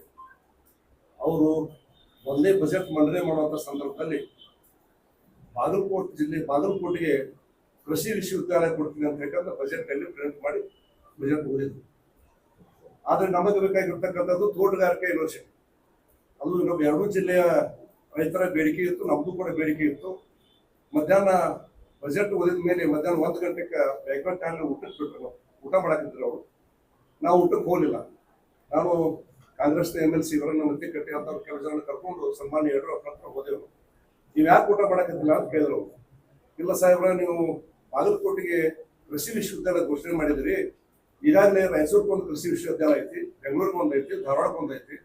Speaker 5: ಅವರು ಒಂದೇ ಬಜೆಟ್ ಮಂಡನೆ ಮಾಡುವಂಥ ಸಂದರ್ಭದಲ್ಲಿ ಬಾಗಲಕೋಟೆ ಜಿಲ್ಲೆ ಬಾಗಲಕೋಟೆಗೆ ಕೃಷಿ ವಿಶ್ವವಿದ್ಯಾಲಯ ಕೊಡ್ತೀನಿ ಅಂತ ಹೇಳಂತ ಬಜೆಟ್ನಲ್ಲಿ ಪ್ರಿಂಟ್ ಮಾಡಿ ಬಜೆಟ್ ಓದಿದ್ರು. ಆದರೆ ನಮಗೆ ಬೇಕಾಗಿರ್ತಕ್ಕಂಥದ್ದು ತೋಟಗಾರಿಕೆ ಯೂನಿವರ್ಸಿಟಿ. ಅದು ನಮ್ಮ 2 ಜಿಲ್ಲೆಯ ರೈತರ ಬೇಡಿಕೆ ಇತ್ತು, ನಮ್ಮದು ಕೂಡ ಬೇಡಿಕೆ ಇತ್ತು. ಮಧ್ಯಾಹ್ನ ಬಜೆಟ್ ಓದಿದ ಮೇಲೆ ಮಧ್ಯಾಹ್ನ 1 ಗಂಟೆಗೆ ಬ್ಯಾಕ್ವರ್ಡ್ ಟೈಮ್ನಲ್ಲಿ ಊಟಕ್ಕೆ ಬಿಟ್ಟರು, ಊಟ ಮಾಡಾಕಿದ್ರು ಅವರು. ನಾವು ಊಟಕ್ಕೆ ಹೋಗಲಿಲ್ಲ. ನಾನು ಕಾಂಗ್ರೆಸ್ನ MLC ಇವರನ್ನು ಮತ್ತೆ ಕಟ್ಟಿ ಅಂತ ಕೆಲವು ಜನ ಕರ್ಕೊಂಡು ಸನ್ಮಾನ್ಯ ಯಡಿಯೂರಪ್ಪ ಹತ್ರ ಹೋದೆವು. ನೀವು ಯಾಕೆ ಊಟ ಮಾಡಕತ್ತಿಲ್ಲ ಅಂತ ಕೇಳಿದ್ರು. ಇಲ್ಲ ಸಾಹೇಬ್ರ, ನೀವು ಬಾಗಲಕೋಟೆಗೆ ಕೃಷಿ ವಿಶ್ವವಿದ್ಯಾಲಯ ಘೋಷಣೆ ಮಾಡಿದಿರಿ. ಈಗಾಗಲೇ ರಾಯಚೂರಿಗೆ ಒಂದು ಕೃಷಿ ವಿಶ್ವವಿದ್ಯಾಲಯ ಐತಿ, ಬೆಂಗಳೂರಿಗೆ ಒಂದು ಐತಿ, ಧಾರವಾಡಕ್ಕೆ ಒಂದು ಐತಿ.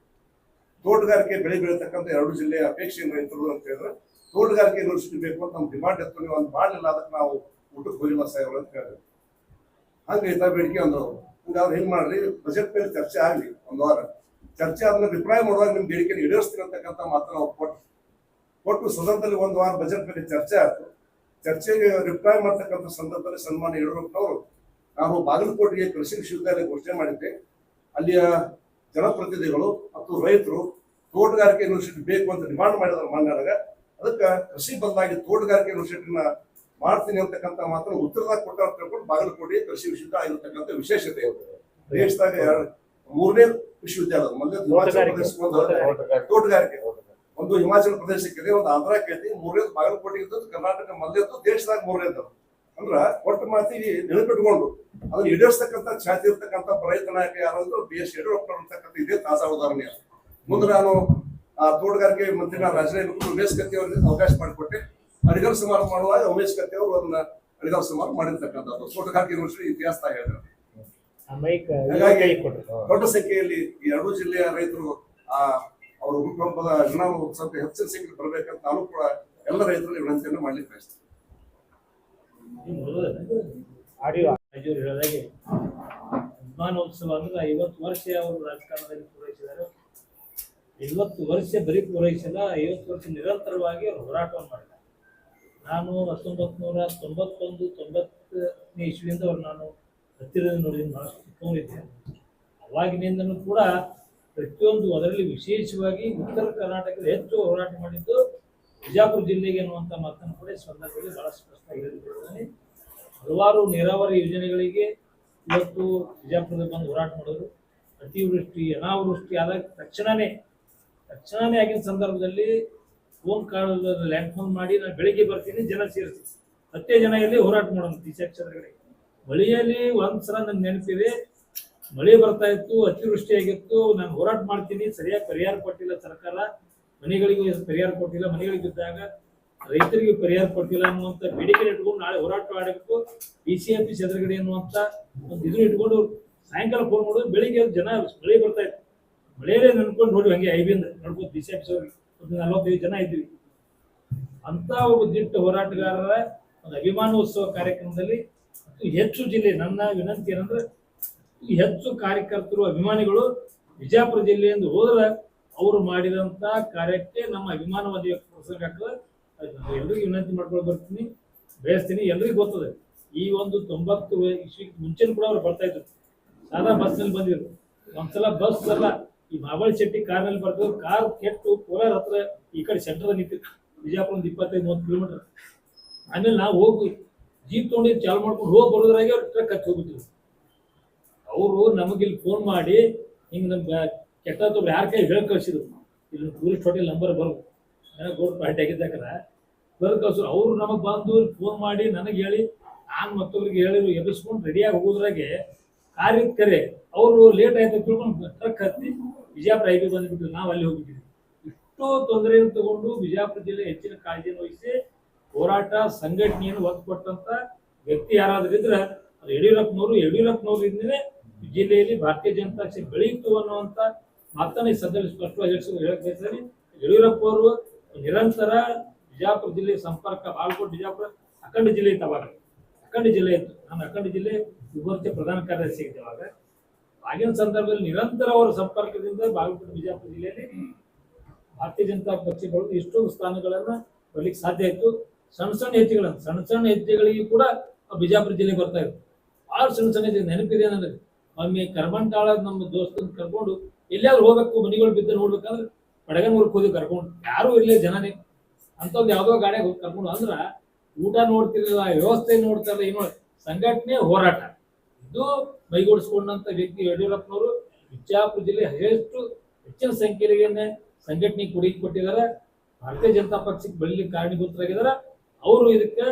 Speaker 5: ತೋಟಗಾರಿಕೆ ಬೆಳೆ ಬೆಳೀತಕ್ಕಂಥ 2 ಜಿಲ್ಲೆಯ ಅಪೇಕ್ಷೆ ಏನು ರೈತರು ಅಂತ ಹೇಳಿದ್ರೆ ತೋಟಗಾರಿಕೆ ಯೂನಿವರ್ಸಿಟಿ ಬೇಕು ಅಂತ ನಮ್ಮ ಡಿಮಾಂಡ್ ಇತ್ತು. ನೀವು ಒಂದು ಮಾಡಲಿಲ್ಲ, ಅದಕ್ಕೆ ನಾವು ಊಟಕ್ಕೆ ಹೋಗಿಲ್ಲ ಸಾಹೇಬ್ರ ಅಂತ ಹೇಳಿದ್ರು. ಹಂಗೆ ಐತಾ ಬೇಡಿಕೆ ಅಂದ್ರು. ಹಂಗೆ ಅವ್ರು ಹೆಂಗೆ ಮಾಡ್ರಿ, ಬಜೆಟ್ ಮೇಲೆ ಚರ್ಚೆ ಆಗಲಿ, 1 ವಾರ ಚರ್ಚೆ ಆದ್ಮೇಲೆ ರಿಪ್ಲೈ ಮಾಡುವಾಗ ನಿಮ್ಮ ಬೇಡಿಕೆ ಈಡೇರಿಸ್ತೀನಿ ಅಂತಕ್ಕಂಥ ಮಾತನ್ನ ನಾವು ಕೊಟ್ಟು ಸದನದಲ್ಲಿ 1 ವಾರ ಬಜೆಟ್ ಮೇಲೆ ಚರ್ಚೆ ಆಯ್ತು. ಚರ್ಚೆಗೆ ರಿಪ್ಲೈ ಮಾಡ್ತಕ್ಕಂಥ ಸಂದರ್ಭದಲ್ಲಿ ಸನ್ಮಾನ್ಯ ಯಡಿಯೂರಪ್ಪನವರು ನಾವು ಬಾಗಲಕೋಟೆಗೆ ಕೃಷಿ ವಿಶ್ವವಿದ್ಯಾಲಯ ಘೋಷಣೆ ಮಾಡಿದ್ದೆ. ಅಲ್ಲಿಯ ಜನಪ್ರತಿನಿಧಿಗಳು ಮತ್ತು ರೈತರು ತೋಟಗಾರಿಕೆ ಯೂನಿವರ್ಸಿಟಿ ಬೇಕು ಅಂತ ಡಿಮಾಂಡ್ ಮಾಡಿದ್ರು ಮಾನ್ಯರಾಗ. ಅದಕ್ಕೆ ಕೃಷಿ ಬದಲಾಗಿ ತೋಟಗಾರಿಕೆ ಯೂನಿವರ್ಸಿಟಿನ ಮಾಡ್ತೀನಿ ಅಂತಕ್ಕಂಥ ಮಾತನ್ನು ಉತ್ತರದಾಗ ಕೊಟ್ಟ ತಿಳ್ಕೊಂಡು ಬಾಗಲಕೋಟೆ ಕೃಷಿ ವಿಶ್ವವಿದ್ಯಾಲಯ ಆಗಿರ್ತಕ್ಕಂಥ ವಿಶೇಷತೆ ದೇಶದಾಗ 3ನೇ ವಿಶ್ವವಿದ್ಯಾಲಯ. ಮೊದಲೇ ಹಿಮಾಚಲ ಪ್ರದೇಶ ತೋಟಗಾರಿಕೆ, ಒಂದು ಹಿಮಾಚಲ ಪ್ರದೇಶಕ್ಕಿದೆ, ಒಂದು ಆಂಧ್ರಕ್ಕೆ, 3ನೇದು ಬಾಗಲಕೋಟೆ ಇದ್ದದ್ದು, ಕರ್ನಾಟಕ ಮೊದಲೇದ್ದು, ದೇಶದಾಗ 3ನೇದು. ಅಂದ್ರ ಒಟ್ಟು ಮಾತಿಗೆ ನೆನಪಿಟ್ಕೊಂಡು ಅದನ್ನ ಈಡೇರಿಸ್ತಕ್ಕಂಥ ಛಾತಿ ಇರ್ತಕ್ಕಂಥ ರೈತ ನಾಯಕ ಯಾರಂದ್ರೆ BS ಯಡಿಯೂರಪ್ಪ ಅಂತಕ್ಕಂಥ ಇದೇ ತಾಜಾ ಉದಾಹರಣೆ. ಮುಂದೆ ನಾನು ಆ ತೋಟಗಾರಿಕೆ ಮಂತ್ರಿ ರಾಜೀನಾಮೆ ಉಮೇಶ್ ಕತ್ತಿ ಅವರಿಗೆ ಅವಕಾಶ ಮಾಡಿಕೊಟ್ಟೆ. ಅಡಿಗಲ್ ಸಮಾರಂಭ ಮಾಡುವಾಗ ಉಮೇಶ್ ಕತ್ತಿ ಅವರು ಅದನ್ನ ಅಡಿಗಲ್ ಸಮಾರಂಭ ಮಾಡಿರ್ತಕ್ಕಂಥದ್ದು ತೋಟಗಾರಿಕೆ ಯೂನಿವರ್ಸಿಟಿ ಇತಿಹಾಸದಾಗ ಹೇಳಿದ್ರು. ಹಾಗಾಗಿ ದೊಡ್ಡ ಸಂಖ್ಯೆಯಲ್ಲಿ ಈ 2 ಜಿಲ್ಲೆಯ ರೈತರು ಅವರ ಹುಟ್ಟುಹಬ್ಬದ ಜನ ಸ್ವಲ್ಪ ಹೆಚ್ಚಿನ ಸಂಖ್ಯೆಯಲ್ಲಿ ಬರಬೇಕಂತ ನಾನು ಕೂಡ ಎಲ್ಲ ರೈತರಲ್ಲಿ ವಿನಂತಿಯನ್ನು ಮಾಡ್ಲಿಕ್ಕೆ ಬಯಸ್ತೇನೆ.
Speaker 6: ರಾಜೂರು ಹೇಳಿದಾಗೆ ಅಭಿಮಾನೋತ್ಸವ ಅಂದ್ರೆ 50 ವರ್ಷ ಅವರು ರಾಜಕಾರಣದಲ್ಲಿ ಪೂರೈಸಿದ್ದಾರೆ. 50 ವರ್ಷ ಬರೀ ಪೂರೈಸಿಲ್ಲ, 50 ವರ್ಷ ನಿರಂತರವಾಗಿ ಅವರು ಹೋರಾಟವನ್ನು ಮಾಡಿದ್ದಾರೆ. ನಾನು 1991-90ನೇ ಇಸ್ವಿಯಿಂದ ಅವ್ರು ನಾನು ಹತ್ತಿರದಿಂದ ನೋಡಿದ್ದೀನಿ, ಬಹಳಷ್ಟು ಚಿಕ್ಕವನಿದ್ದೆ. ಅವಾಗಿನಿಂದನೂ ಕೂಡ ಪ್ರತಿಯೊಂದು ಅದರಲ್ಲಿ ವಿಶೇಷವಾಗಿ ಉತ್ತರ ಕರ್ನಾಟಕದಲ್ಲಿ ಹೆಚ್ಚು ಹೋರಾಟ ಮಾಡಿದ್ದು ಬಿಜಾಪುರ ಜಿಲ್ಲೆಗೆ ಅನ್ನುವಂಥ ಮಾತನ್ನು ಕೂಡ ಈ ಸಂದರ್ಭದಲ್ಲಿ ಬಹಳ ಸ್ಪಷ್ಟವಾಗಿ ಹೇಳಿದ್ದೇನೆ. ಹಲವಾರು ನೀರಾವರಿ ಯೋಜನೆಗಳಿಗೆ ಇವತ್ತು ಬಿಜಾಪುರದಲ್ಲಿ ಬಂದು ಹೋರಾಟ ಮಾಡಿದ್ರು. ಅತಿವೃಷ್ಟಿ ಅನಾವೃಷ್ಟಿ ಆದಾಗ ತಕ್ಷಣವೇ ಆಗಿನ ಸಂದರ್ಭದಲ್ಲಿ ಫೋನ್ ಕಾಲ್ ಲ್ಯಾಂಡ್ ಫೋನ್ ಮಾಡಿ ನಾನು ಬೆಳಿಗ್ಗೆ ಬರ್ತೀನಿ, ಜನ ಸೇರಿಸಿ ಹತ್ತೇ ಜನ ಇಲ್ಲಿ ಹೋರಾಟ ಮಾಡೋಣ ದಿಶಾ ಕ್ಷೇತ್ರಗಳಿಗೆ. ಮಳೆಯಲ್ಲಿ ಒಂದ್ಸಲ ನನ್ಗೆ ನೆನಪಿದೆ, ಮಳೆ ಬರ್ತಾ ಇತ್ತು, ಅತಿವೃಷ್ಟಿ ಆಗಿತ್ತು, ನಾನು ಹೋರಾಟ ಮಾಡ್ತೀನಿ, ಸರಿಯಾಗಿ ಪರಿಹಾರ ಕೊಟ್ಟಿಲ್ಲ ಸರ್ಕಾರ, ಮನೆಗಳಿಗೆ ಪರಿಹಾರ ಕೊಟ್ಟಿಲ್ಲ, ಮನೆಗಳಿಗೆ ಬಿದ್ದಾಗ ರೈತರಿಗೆ ಪರಿಹಾರ ಕೊಟ್ಟಿಲ್ಲ ಅನ್ನುವಂಥ ಬೇಡಿಕೆ ಇಟ್ಕೊಂಡು ನಾಳೆ ಹೋರಾಟ ಮಾಡಬೇಕು DCMP ಎದುರುಗಡೆ ಅನ್ನುವಂಥ ಒಂದು ಇದನ್ನು ಇಟ್ಕೊಂಡು ಸಾಯಂಕಾಲ ಫೋನ್ ಮಾಡೋದು, ಬೆಳಿಗ್ಗೆ ಜನ ಮಳೆ ಬರ್ತಾ ಇತ್ತು, ಮಳೆಯಲ್ಲೇ ನೆನ್ಕೊಂಡು ನೋಡಿ ಹಂಗೆ ಐಬಿಂದ ನೋಡ್ಬೋದು DCMP ಒಂದು 45 ಜನ ಇದ್ವಿ. ಅಂತ ಒಬ್ಬ ದಿಟ್ಟ ಹೋರಾಟಗಾರರ ಒಂದು ಅಭಿಮಾನೋತ್ಸವ ಕಾರ್ಯಕ್ರಮದಲ್ಲಿ ಹೆಚ್ಚು ಜಿಲ್ಲೆ, ನನ್ನ ವಿನಂತಿ ಏನಂದ್ರೆ ಹೆಚ್ಚು ಕಾರ್ಯಕರ್ತರು ಅಭಿಮಾನಿಗಳು ವಿಜಯಪುರ ಜಿಲ್ಲೆಯಿಂದ ಹೋದ್ರೆ ಅವರು ಮಾಡಿದಂತ ಕಾರ್ಯಕ್ಕೆ ನಮ್ಮ ಅಭಿಮಾನವಾದಿ ಪ್ರಸಂಗ ಆಗ್ತದೆ. ಎಲ್ರಿಗೂ ವಿನಂತಿ ಮಾಡ್ಕೊಂಡು ಬರ್ತೀನಿ, ಬಯಸ್ತೀನಿ. ಎಲ್ರಿಗೂ ಗೊತ್ತದೆ ಈ ಒಂದು 90 ಇಸ್ವಿಗೆ ಮುಂಚೆನೂ ಕೂಡ ಅವ್ರು ಬರ್ತಾ ಇದ್ರು, ಸಾದಾ ಬಸ್ನಲ್ಲಿ ಬಂದಿದ್ರು. ಒಂದ್ಸಲ ಬಸ್ ಅಲ್ಲ, ಈ ಮಾಬಳಿ ಶೆಟ್ಟಿ ಕಾರ್ನಲ್ಲಿ ಬರ್ತಿದ್ರು, ಕಾರ್ ಕೆಟ್ಟು ಕೋಲಾರ ಹತ್ರ ಈ ಕಡೆ ಸೆಂಟರ್ ನಿಂತಿತ್ತು, ಬಿಜಾಪುರ ಒಂದು 25-30 ಕಿಲೋಮೀಟರ್. ಆಮೇಲೆ ನಾವು ಹೋಗಿ ಜೀಪ್ ತೊಗೊಂಡು ಚಾಲು ಮಾಡ್ಕೊಂಡು ಹೋಗಿ ಬರೋದ್ರಾಗೆ ಅವ್ರು ಟ್ರಕ್ ಹಚ್ಚಿ ಹೋಗ್ಬಿಟ್ಟಿದ್ರು. ಅವರು ನಮಗೆ ಇಲ್ಲಿ ಫೋನ್ ಮಾಡಿ ಹಿಂಗೆ ನಮ್ಗೆ ಕೆಟ್ಟದೊಬ್ರು ಯಾರ ಕೈ ಹೇಳಿ ಕಳಿಸಿದ್ರು, ಇಲ್ಲಿ ಟೂರಿಸ್ಟ್ ಹೋಟೆಲ್ ನಂಬರ್ ಬರೋದು ಗೋಲ್ಡ್ ಪಾರ್ಟಿ ಆಗಿದ್ದಾಕರ ಬರೋದು ಕಳ್ಸಿದ್ರು. ಅವರು ನಮಗೆ ಬಂದು ಫೋನ್ ಮಾಡಿ ನನಗೆ ಹೇಳಿ, ನಾನು ಮತ್ತೊಬ್ರಿಗೆ ಹೇಳಿದ್ರು, ಎಬ್ಬಿಸ್ಕೊಂಡು ರೆಡಿಯಾಗಿ ಹೋಗೋದ್ರಾಗೆ ಕಾರ್ಯದ ಕರೆ ಅವರು ಲೇಟ್ ಆಯ್ತು ತಿಳ್ಕೊಂಡು ಟ್ರಕ್ ಹತ್ತಿ ಬಿಜಾಪುರ ಐಬಿ ಬಂದ್ಬಿಟ್ಟು ನಾವು ಅಲ್ಲಿ ಹೋಗ್ಬಿಟ್ಟಿದ್ವಿ. ಇಷ್ಟು ತೊಂದರೆಯನ್ನು ತಗೊಂಡು ಬಿಜಾಪುರ ಜಿಲ್ಲೆ ಹೆಚ್ಚಿನ ಕಾಳಜಿಯನ್ನು ವಹಿಸಿ ಹೋರಾಟ ಸಂಘಟನೆಯನ್ನು ಒತ್ತು ಕೊಟ್ಟಂತ ವ್ಯಕ್ತಿ ಯಾರಾದ್ರೂ ಇದ್ರೆ ಅದು ಯಡಿಯೂರಪ್ಪನವರು ಇಂದನೇ ಜಿಲ್ಲೆಯಲ್ಲಿ ಭಾರತೀಯ ಜನತಾ ಪಕ್ಷ ಬೆಳೆಯಿತು ಅನ್ನುವಂಥ ಮಾತನ್ನ ಈ ಸಂದರ್ಭ ಸ್ಪಷ್ಟವಾಗಿ ಹೇಳಕ್ ಬಯಸ್ತೀನಿ. ಯಡಿಯೂರಪ್ಪ ಅವರು ನಿರಂತರ ಬಿಜಾಪುರ ಜಿಲ್ಲೆ ಸಂಪರ್ಕ, ಬಾಗಲಕೋಟೆ ಬಿಜಾಪುರ ಅಖಂಡ ಜಿಲ್ಲೆ ಇತ್ತು, ಅವಾಗ ಅಖಂಡ ಜಿಲ್ಲೆ ಇತ್ತು. ನಾನು ಅಖಂಡ ಜಿಲ್ಲೆ ವಿಭಾಗೀಯ ಪ್ರಧಾನ ಕಾರ್ಯದರ್ಶಿ ಇದ್ದೆ ಅವಾಗ. ಆಗಿನ ಸಂದರ್ಭದಲ್ಲಿ ನಿರಂತರ ಅವರ ಸಂಪರ್ಕದಿಂದ ಬಾಗಲಕೋಟೆ ಬಿಜಾಪುರ ಜಿಲ್ಲೆಯಲ್ಲಿ ಭಾರತೀಯ ಜನತಾ ಪಕ್ಷ ಬೆಳೆದು ಇಷ್ಟೊಂದು ಸ್ಥಾನಗಳನ್ನ ಬರ್ಲಿಕ್ಕೆ ಸಾಧ್ಯ ಆಯಿತು. ಸಣ್ಣ ಸಣ್ಣ ಹೆಜ್ಜೆಗಳಿಗೆ ಕೂಡ ಬಿಜಾಪುರ ಜಿಲ್ಲೆಗೆ ಬರ್ತಾ ಇತ್ತು. ಭಾಳ ಸಣ್ಣ ಹೆಜ್ಜೆ ನೆನಪಿದೆ ನನಗೆ. ಒಮ್ಮೆ ಕರ್ಮಂಟಾಳ ನಮ್ಮ ದೋಸ್ತನ ಕರ್ಕೊಂಡು ಎಲ್ಲಿಯಾದ್ರೂ ಹೋಗ್ಬೇಕು, ಮನೆಗಳು ಬಿದ್ದು ನೋಡ್ಬೇಕಂದ್ರೆ ಬಡಗನೂರ್ಗೆ ಹೋಗಿ ಕರ್ಕೊಂಡು, ಯಾರು ಇರಲಿ ಜನನೇ ಅಂಥದ್ದು ಯಾವುದೋ ಗಾಡಿಯಾಗ ಹೋಗಿ ಕರ್ಕೊಂಡು, ಅಂದ್ರ ಊಟ ನೋಡ್ತಿರ್ಲಿಲ್ಲ, ವ್ಯವಸ್ಥೆ ನೋಡ್ತಾರಲ್ಲ, ಏನೋ ಸಂಘಟನೆ ಹೋರಾಟ ಇದು ಮೈಗೂಡಿಸ್ಕೊಂಡಂತ ವ್ಯಕ್ತಿ ಯಡಿಯೂರಪ್ಪನವರು. ಬಿಜಾಪುರ ಜಿಲ್ಲೆ ಹೆಚ್ಚಿನ ಸಂಖ್ಯೆಯಲ್ಲಿ ಸಂಘಟನೆ ಕೊಡುಗೆ ಕೊಟ್ಟಿದ್ದಾರೆ, ಭಾರತೀಯ ಜನತಾ ಪಕ್ಷಕ್ಕೆ ಬೆಳಿಲಿಕ್ಕೆ ಕಾರಣೀಭೂತರಾಗಿದ್ದಾರೆ. ಅವರು ಇದಕ್ಕೆ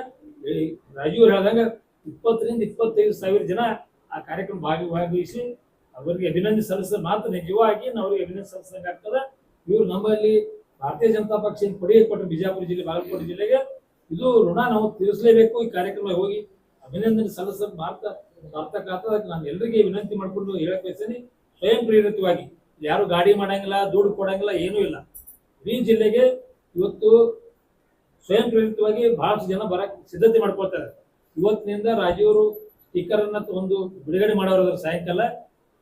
Speaker 6: ರಾಜೀವ್ ಹೇಳಿದಾಗ 20,000 ರಿಂದ 25,000 ಜನ ಆ ಕಾರ್ಯಕ್ರಮ ಭಾಗವಹಿಸಿ ಅವರಿಗೆ ಅಭಿನಂದನೆ ಸಲ್ಲಿಸಿದ ಮಾತ್ರ ನಿಜವಾಗಿ ನಾವು ಅವರಿಗೆ ಅಭಿನಂದನೆ ಸಲ್ಲಿಸಿದಂಗೆ ಆಗ್ತದೆ. ಇವರು ನಮ್ಮಲ್ಲಿ ಭಾರತೀಯ ಜನತಾ ಪಕ್ಷ ಕೊಡುಗೆ ಕೊಟ್ಟರು ಬಿಜಾಪುರ ಜಿಲ್ಲೆ, ಬಾಗಲಕೋಟೆ ಜಿಲ್ಲೆಗೆ, ಇದು ಋಣ ನಾವು ತೀರಿಸಲೇಬೇಕು. ಈ ಕಾರ್ಯಕ್ರಮ ಹೋಗಿ ಅಭಿನಂದನೆ ಸಲ್ಲಿಸೋದು ಸಾರ್ಥಕ ಆಗ್ತದೆ. ನಾನು ಎಲ್ಲರಿಗೆ ವಿನಂತಿ ಮಾಡ್ಕೊಂಡು ಹೇಳಕ್ ಬಯಸ್ತೀನಿ, ಸ್ವಯಂ ಪ್ರೇರಿತವಾಗಿ ಯಾರು ಗಾಡಿ ಮಾಡಂಗಿಲ್ಲ, ದುಡ್ಡು ಕೊಡಂಗಿಲ್ಲ, ಏನೂ ಇಲ್ಲ. ಈ ಜಿಲ್ಲೆಗೆ ಇವತ್ತು ಸ್ವಯಂ ಪ್ರೇರಿತವಾಗಿ ಬಹಳಷ್ಟು ಜನ ಬರಕ್ ಸಿದ್ಧತೆ ಮಾಡ್ಕೊಳ್ತಾರೆ. ಇವತ್ತಿನಿಂದ ರಾಜೀವರು ಸ್ಟಿಕ್ಕರ್ ಅನ್ನ ಒಂದು ಬಿಡುಗಡೆ ಮಾಡೋರು ಸಾಯಂಕಾಲ.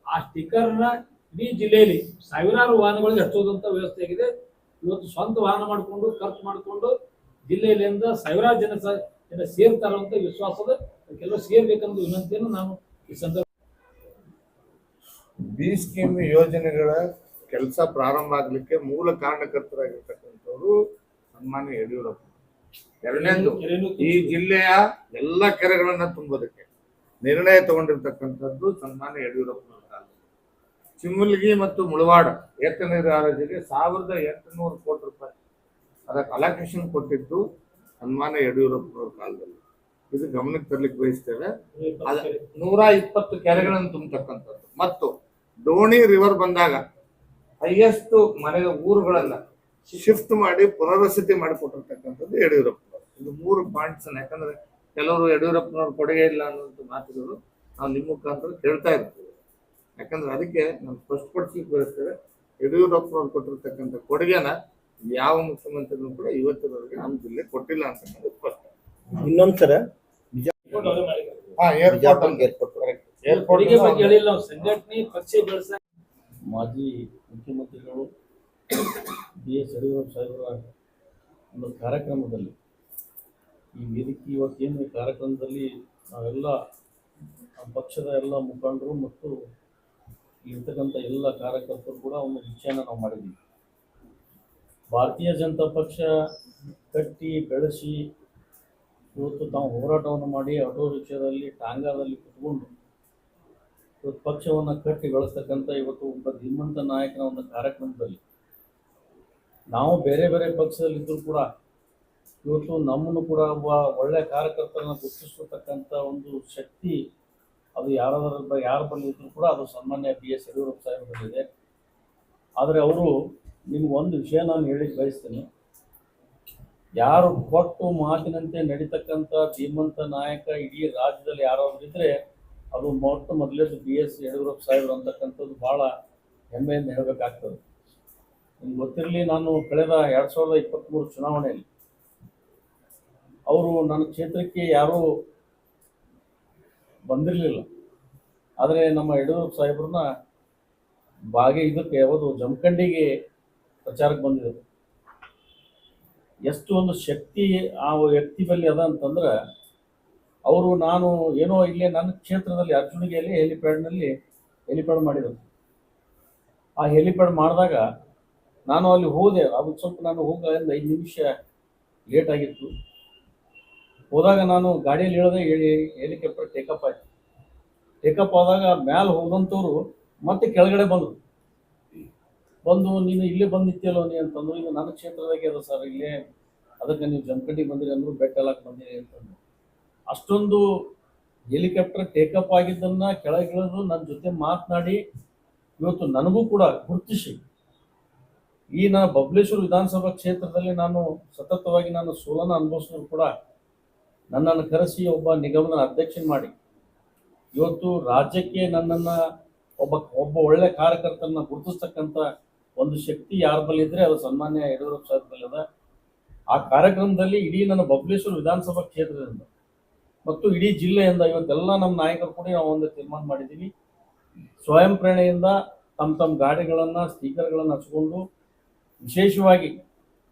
Speaker 6: ಆ ಸ್ಟಿಕ್ಕರ್ನ ಇಡೀ ಜಿಲ್ಲೆಯಲ್ಲಿ ಸಾವಿರಾರು ವಾಹನಗಳಿಗೆ ಹಚ್ಚೋದಂತ ವ್ಯವಸ್ಥೆ ಆಗಿದೆ. ಇವತ್ತು ಸ್ವಂತ ವಾಹನ ಮಾಡಿಕೊಂಡು ಖರ್ಚು ಮಾಡಿಕೊಂಡು ಜಿಲ್ಲೆಯಲ್ಲಿಂದ ಸಾವಿರಾರು ಜನ ಸೇರ್ತಾರಂತ ವಿಶ್ವಾಸದ, ಕೆಲವು ಸೇರ್ಬೇಕನ್ನೋ ವಿನಂತಿಯನ್ನು ನಾನು ಈ ಸಂದರ್ಭ.
Speaker 1: ಬಿ ಸ್ಕೀಮ್ ಯೋಜನೆಗಳ ಕೆಲಸ ಪ್ರಾರಂಭ ಆಗ್ಲಿಕ್ಕೆ ಮೂಲ ಕಾರಣಕರ್ತರಾಗಿರ್ತಕ್ಕಂಥವ್ರು ಸನ್ಮಾನ್ಯ ಯಡಿಯೂರಪ್ಪ. ಎರಡನೇದು, ಈ ಜಿಲ್ಲೆಯ ಎಲ್ಲ ಕೆರೆಗಳನ್ನ ತುಂಬೋದಕ್ಕೆ ನಿರ್ಣಯ ತಗೊಂಡಿರ್ತಕ್ಕಂಥದ್ದು ಸನ್ಮಾನ್ಯ ಯಡಿಯೂರಪ್ಪನವರ ಕಾಲದಲ್ಲಿ. ಚಿಮ್ಮಲ್ಗಿ ಮತ್ತು ಮುಳವಾಡ ಏತ ನೀರು ಯೋಜನೆಗೆ 1,800 ಕೋಟಿ ರೂಪಾಯಿ ಅದಕ್ಕೆ ಅಲೋಕೇಶನ್ ಕೊಟ್ಟಿದ್ದು ಸನ್ಮಾನ್ಯ ಯಡಿಯೂರಪ್ಪನವರ ಕಾಲದಲ್ಲಿ. ಇದು ಗಮನಕ್ಕೆ ತರಲಿಕ್ಕೆ ಬಯಸ್ತೇವೆ. 120 ಕೆರೆಗಳನ್ನು ತುಂಬತಕ್ಕಂಥದ್ದು ಮತ್ತು ಡೋಣಿ ರಿವರ್ ಬಂದಾಗ ಹೈಯೆಸ್ಟ್ ಮನೆಯ ಊರುಗಳನ್ನ ಶಿಫ್ಟ್ ಮಾಡಿ ಪುನರ್ವಸತಿ ಮಾಡಿಕೊಟ್ಟಿರ್ತಕ್ಕಂಥದ್ದು ಯಡಿಯೂರಪ್ಪನವರು. ಇದು 3 ಪಾಯಿಂಟ್ಸ್. ಯಾಕಂದ್ರೆ ಕೆಲವರು ಯಡಿಯೂರಪ್ಪನವ್ರ ಕೊಡುಗೆ ಇಲ್ಲ ಅನ್ನೋಂಥ ಮಾತುಗಳು ನಾವು ನಿಮ್ಮ ಮುಖಾಂತರ ಕೇಳ್ತಾ ಇರ್ತೀವಿ. ಯಾಕಂದ್ರೆ ಅದಕ್ಕೆ ನಾವು ಸ್ಪಷ್ಟಪಡಿಸ್ಲಿಕ್ಕೆ ಬಯಸ್ತೇವೆ, ಯಡಿಯೂರಪ್ಪನವ್ರು ಕೊಟ್ಟಿರ್ತಕ್ಕಂಥ ಕೊಡುಗೆನ ಯಾವ ಮುಖ್ಯಮಂತ್ರಿಗಳು ಕೂಡ ಇವತ್ತಿನವರೆಗೆ ನಮ್ಮ ಜಿಲ್ಲೆ ಕೊಟ್ಟಿಲ್ಲ ಅಂತಕ್ಕಂಥ ಸ್ಪಷ್ಟ.
Speaker 7: ಇನ್ನೊಂದ್ಸರ
Speaker 6: ಕೊಡುಗೆ ಬಗ್ಗೆ ಹೇಳಿಲ್ಲ ನಾವು. ಸಂಘಟನೆ ಪಕ್ಷ ಬೆಳೆಸ
Speaker 7: ಮಾಜಿ ಮುಖ್ಯಮಂತ್ರಿಗಳು BS ಯಡಿಯೂರಪ್ಪ ಸಾಹೇಬರ ಒಂದು ಕಾರ್ಯಕ್ರಮದಲ್ಲಿ, ಈ ವೇದಿಕೆ ಇವತ್ತೇನು ಕಾರ್ಯಕ್ರಮದಲ್ಲಿ ನಾವೆಲ್ಲ ಪಕ್ಷದ ಎಲ್ಲ ಮುಖಂಡರು ಮತ್ತು ಇರ್ತಕ್ಕಂಥ ಎಲ್ಲ ಕಾರ್ಯಕರ್ತರು ಕೂಡ ಒಂದು ವಿಷಯನ ನಾವು ಮಾಡಿದ್ದೀವಿ. ಭಾರತೀಯ ಜನತಾ ಪಕ್ಷ ಕಟ್ಟಿ ಬೆಳೆಸಿ ಇವತ್ತು ತಾವು ಹೋರಾಟವನ್ನು ಮಾಡಿ ಆಟೋ ರಿಕ್ಷಾದಲ್ಲಿ ಟಾಂಗಾದಲ್ಲಿ ಕುತ್ಕೊಂಡು ಇವತ್ತು ಪಕ್ಷವನ್ನು ಕಟ್ಟಿ ಬೆಳೆಸ್ತಕ್ಕಂಥ ಇವತ್ತು ಒಬ್ಬ ಧೀಮಂತ ನಾಯಕನ ಒಂದು ಕಾರ್ಯಕ್ರಮದಲ್ಲಿ ನಾವು ಬೇರೆ ಬೇರೆ ಪಕ್ಷದಲ್ಲಿದ್ದರೂ ಕೂಡ ಇವತ್ತು ನಮ್ಮನ್ನು ಕೂಡ ಒಬ್ಬ ಒಳ್ಳೆ ಕಾರ್ಯಕರ್ತರನ್ನ ಗುರುತಿಸತಕ್ಕಂಥ ಒಂದು ಶಕ್ತಿ ಅದು ಯಾರ ಬಳಿ ಇದ್ರೂ ಕೂಡ ಅದು ಸನ್ಮಾನ್ಯ BS ಯಡಿಯೂರಪ್ಪ ಸಾಹೇಬರಲ್ಲಿದೆ. ಆದರೆ ಅವರು ನಿಮ್ಗೆ ಒಂದು ವಿಷಯ ನಾನು ಹೇಳಿಕ್ಕೆ ಬಯಸ್ತೇನೆ, ಯಾರು ಕೊಟ್ಟು ಮಾತಿನಂತೆ ನಡೀತಕ್ಕಂಥ ಧೀಮಂತ ನಾಯಕ ಇಡೀ ರಾಜ್ಯದಲ್ಲಿ ಯಾರಾದ್ರೂ ಇದ್ರೆ ಅದು ಮೊದಲೇದು BS ಯಡಿಯೂರಪ್ಪ ಸಾಹೇಬರು ಅಂತಕ್ಕಂಥದ್ದು ಭಾಳ ಹೆಮ್ಮೆಯಿಂದ ಹೇಳಬೇಕಾಗ್ತದೆ. ನಿಮ್ಗೆ ಗೊತ್ತಿರಲಿ, ನಾನು ಕಳೆದ 2023 ಚುನಾವಣೆಯಲ್ಲಿ ಅವರು ನನ್ನ ಕ್ಷೇತ್ರಕ್ಕೆ ಯಾರೂ ಬಂದಿರಲಿಲ್ಲ. ಆದರೆ ನಮ್ಮ ಯಡಿಯೂರಪ್ಪ ಸಾಹೇಬ್ರನ್ನ ಇದಕ್ಕೆ ಯಾವುದು ಜಮಖಂಡಿಗೆ ಪ್ರಚಾರಕ್ಕೆ ಬಂದಿದ್ರು. ಎಷ್ಟು ಒಂದು ಶಕ್ತಿ ಆ ವ್ಯಕ್ತಿ ಬಳಿ ಅದ ಅಂತಂದ್ರೆ, ಅವರು ನಾನು ಏನೋ ಇಲ್ಲೇ ನನ್ನ ಕ್ಷೇತ್ರದಲ್ಲಿ ಅರ್ಜುನಿಗೆಯಲ್ಲಿ ಹೆಲಿಪ್ಯಾಡ್ ಮಾಡಿದರು. ಆ ಹೆಲಿಪ್ಯಾಡ್ ಮಾಡಿದಾಗ ನಾನು ಅಲ್ಲಿ ಹೋದೆ. ಅದು ಸ್ವಲ್ಪ ನಾನು ಹೋಗ 5 ನಿಮಿಷ ಲೇಟ್ ಆಗಿತ್ತು. ಹೋದಾಗ ನಾನು ಗಾಡಿಯಲ್ಲಿ ಇಳಿದೆ, ಹೆಲಿಕಾಪ್ಟರ್ ಟೇಕಪ್ ಆಯ್ತು. ಟೇಕಪ್ ಆದಾಗ ಮ್ಯಾಲೆ ಹೋದಂಥವ್ರು ಮತ್ತೆ ಕೆಳಗಡೆ ಬಂದು ನೀನು ಇಲ್ಲೇ ಬಂದಿತ್ತಲ್ಲೋ ನೀ ಅಂತಂದ್ರು. ಇದು ನನ್ನ ಕ್ಷೇತ್ರದಾಗೆ ಅದ ಸರ್, ಇಲ್ಲೇ, ಅದಕ್ಕೆ ನೀವು ಜಮಖಂಡಿಗೆ ಬಂದಿರಿ ಅಂದರು, ಬೆಟ್ಟ ಎಲ್ಲಕ್ಕೆ ಬಂದಿರಿ ಅಂತಂದ್ರು. ಅಷ್ಟೊಂದು ಹೆಲಿಕಾಪ್ಟರ್ ಟೇಕಪ್ ಆಗಿದ್ದನ್ನು ಕೆಳಗಿಳಿದು ನನ್ನ ಜೊತೆ ಮಾತನಾಡಿ ಇವತ್ತು ನನಗೂ ಕೂಡ ಗುರುತಿಸಿ ಈ ನನ್ನ ಬಬಲೇಶ್ವರ ವಿಧಾನಸಭಾ ಕ್ಷೇತ್ರದಲ್ಲಿ ನಾನು ಸತತವಾಗಿ ಸೋಲನ್ನು ಅನುಭವಿಸಿದ್ರು ಕೂಡ ನನ್ನನ್ನು ಕರೆಸಿ ಒಬ್ಬ ನಿಗಮದ ಅಧ್ಯಕ್ಷನ ಮಾಡಿ ಇವತ್ತು ರಾಜ್ಯಕ್ಕೆ ನನ್ನನ್ನು ಒಬ್ಬ ಒಳ್ಳೆ ಕಾರ್ಯಕರ್ತರನ್ನ ಗುರುತಿಸ್ತಕ್ಕಂಥ ಒಂದು ಶಕ್ತಿ ಯಾರ ಬಳಿ ಇದ್ರೆ ಅದು ಸನ್ಮಾನ್ಯ ಯಡಿಯೂರಪ್ಪ ಸಾಹೇಬ್ ಬಳಿ ಅದ. ಆ ಕಾರ್ಯಕ್ರಮದಲ್ಲಿ ಇಡೀ ನನ್ನ ಬಬಲೇಶ್ವರ ವಿಧಾನಸಭಾ ಕ್ಷೇತ್ರದಿಂದ ಮತ್ತು ಇಡೀ ಜಿಲ್ಲೆಯಿಂದ ಇವತ್ತೆಲ್ಲ ನಮ್ಮ ನಾಯಕರು ಕೂಡ ನಾವು ಒಂದು ತೀರ್ಮಾನ ಮಾಡಿದ್ದೀವಿ. ಸ್ವಯಂ ಪ್ರೇರಣೆಯಿಂದ ತಮ್ಮ ಗಾಡಿಗಳನ್ನು ಸ್ಪೀಕರ್ಗಳನ್ನು ಹಚ್ಕೊಂಡು ವಿಶೇಷವಾಗಿ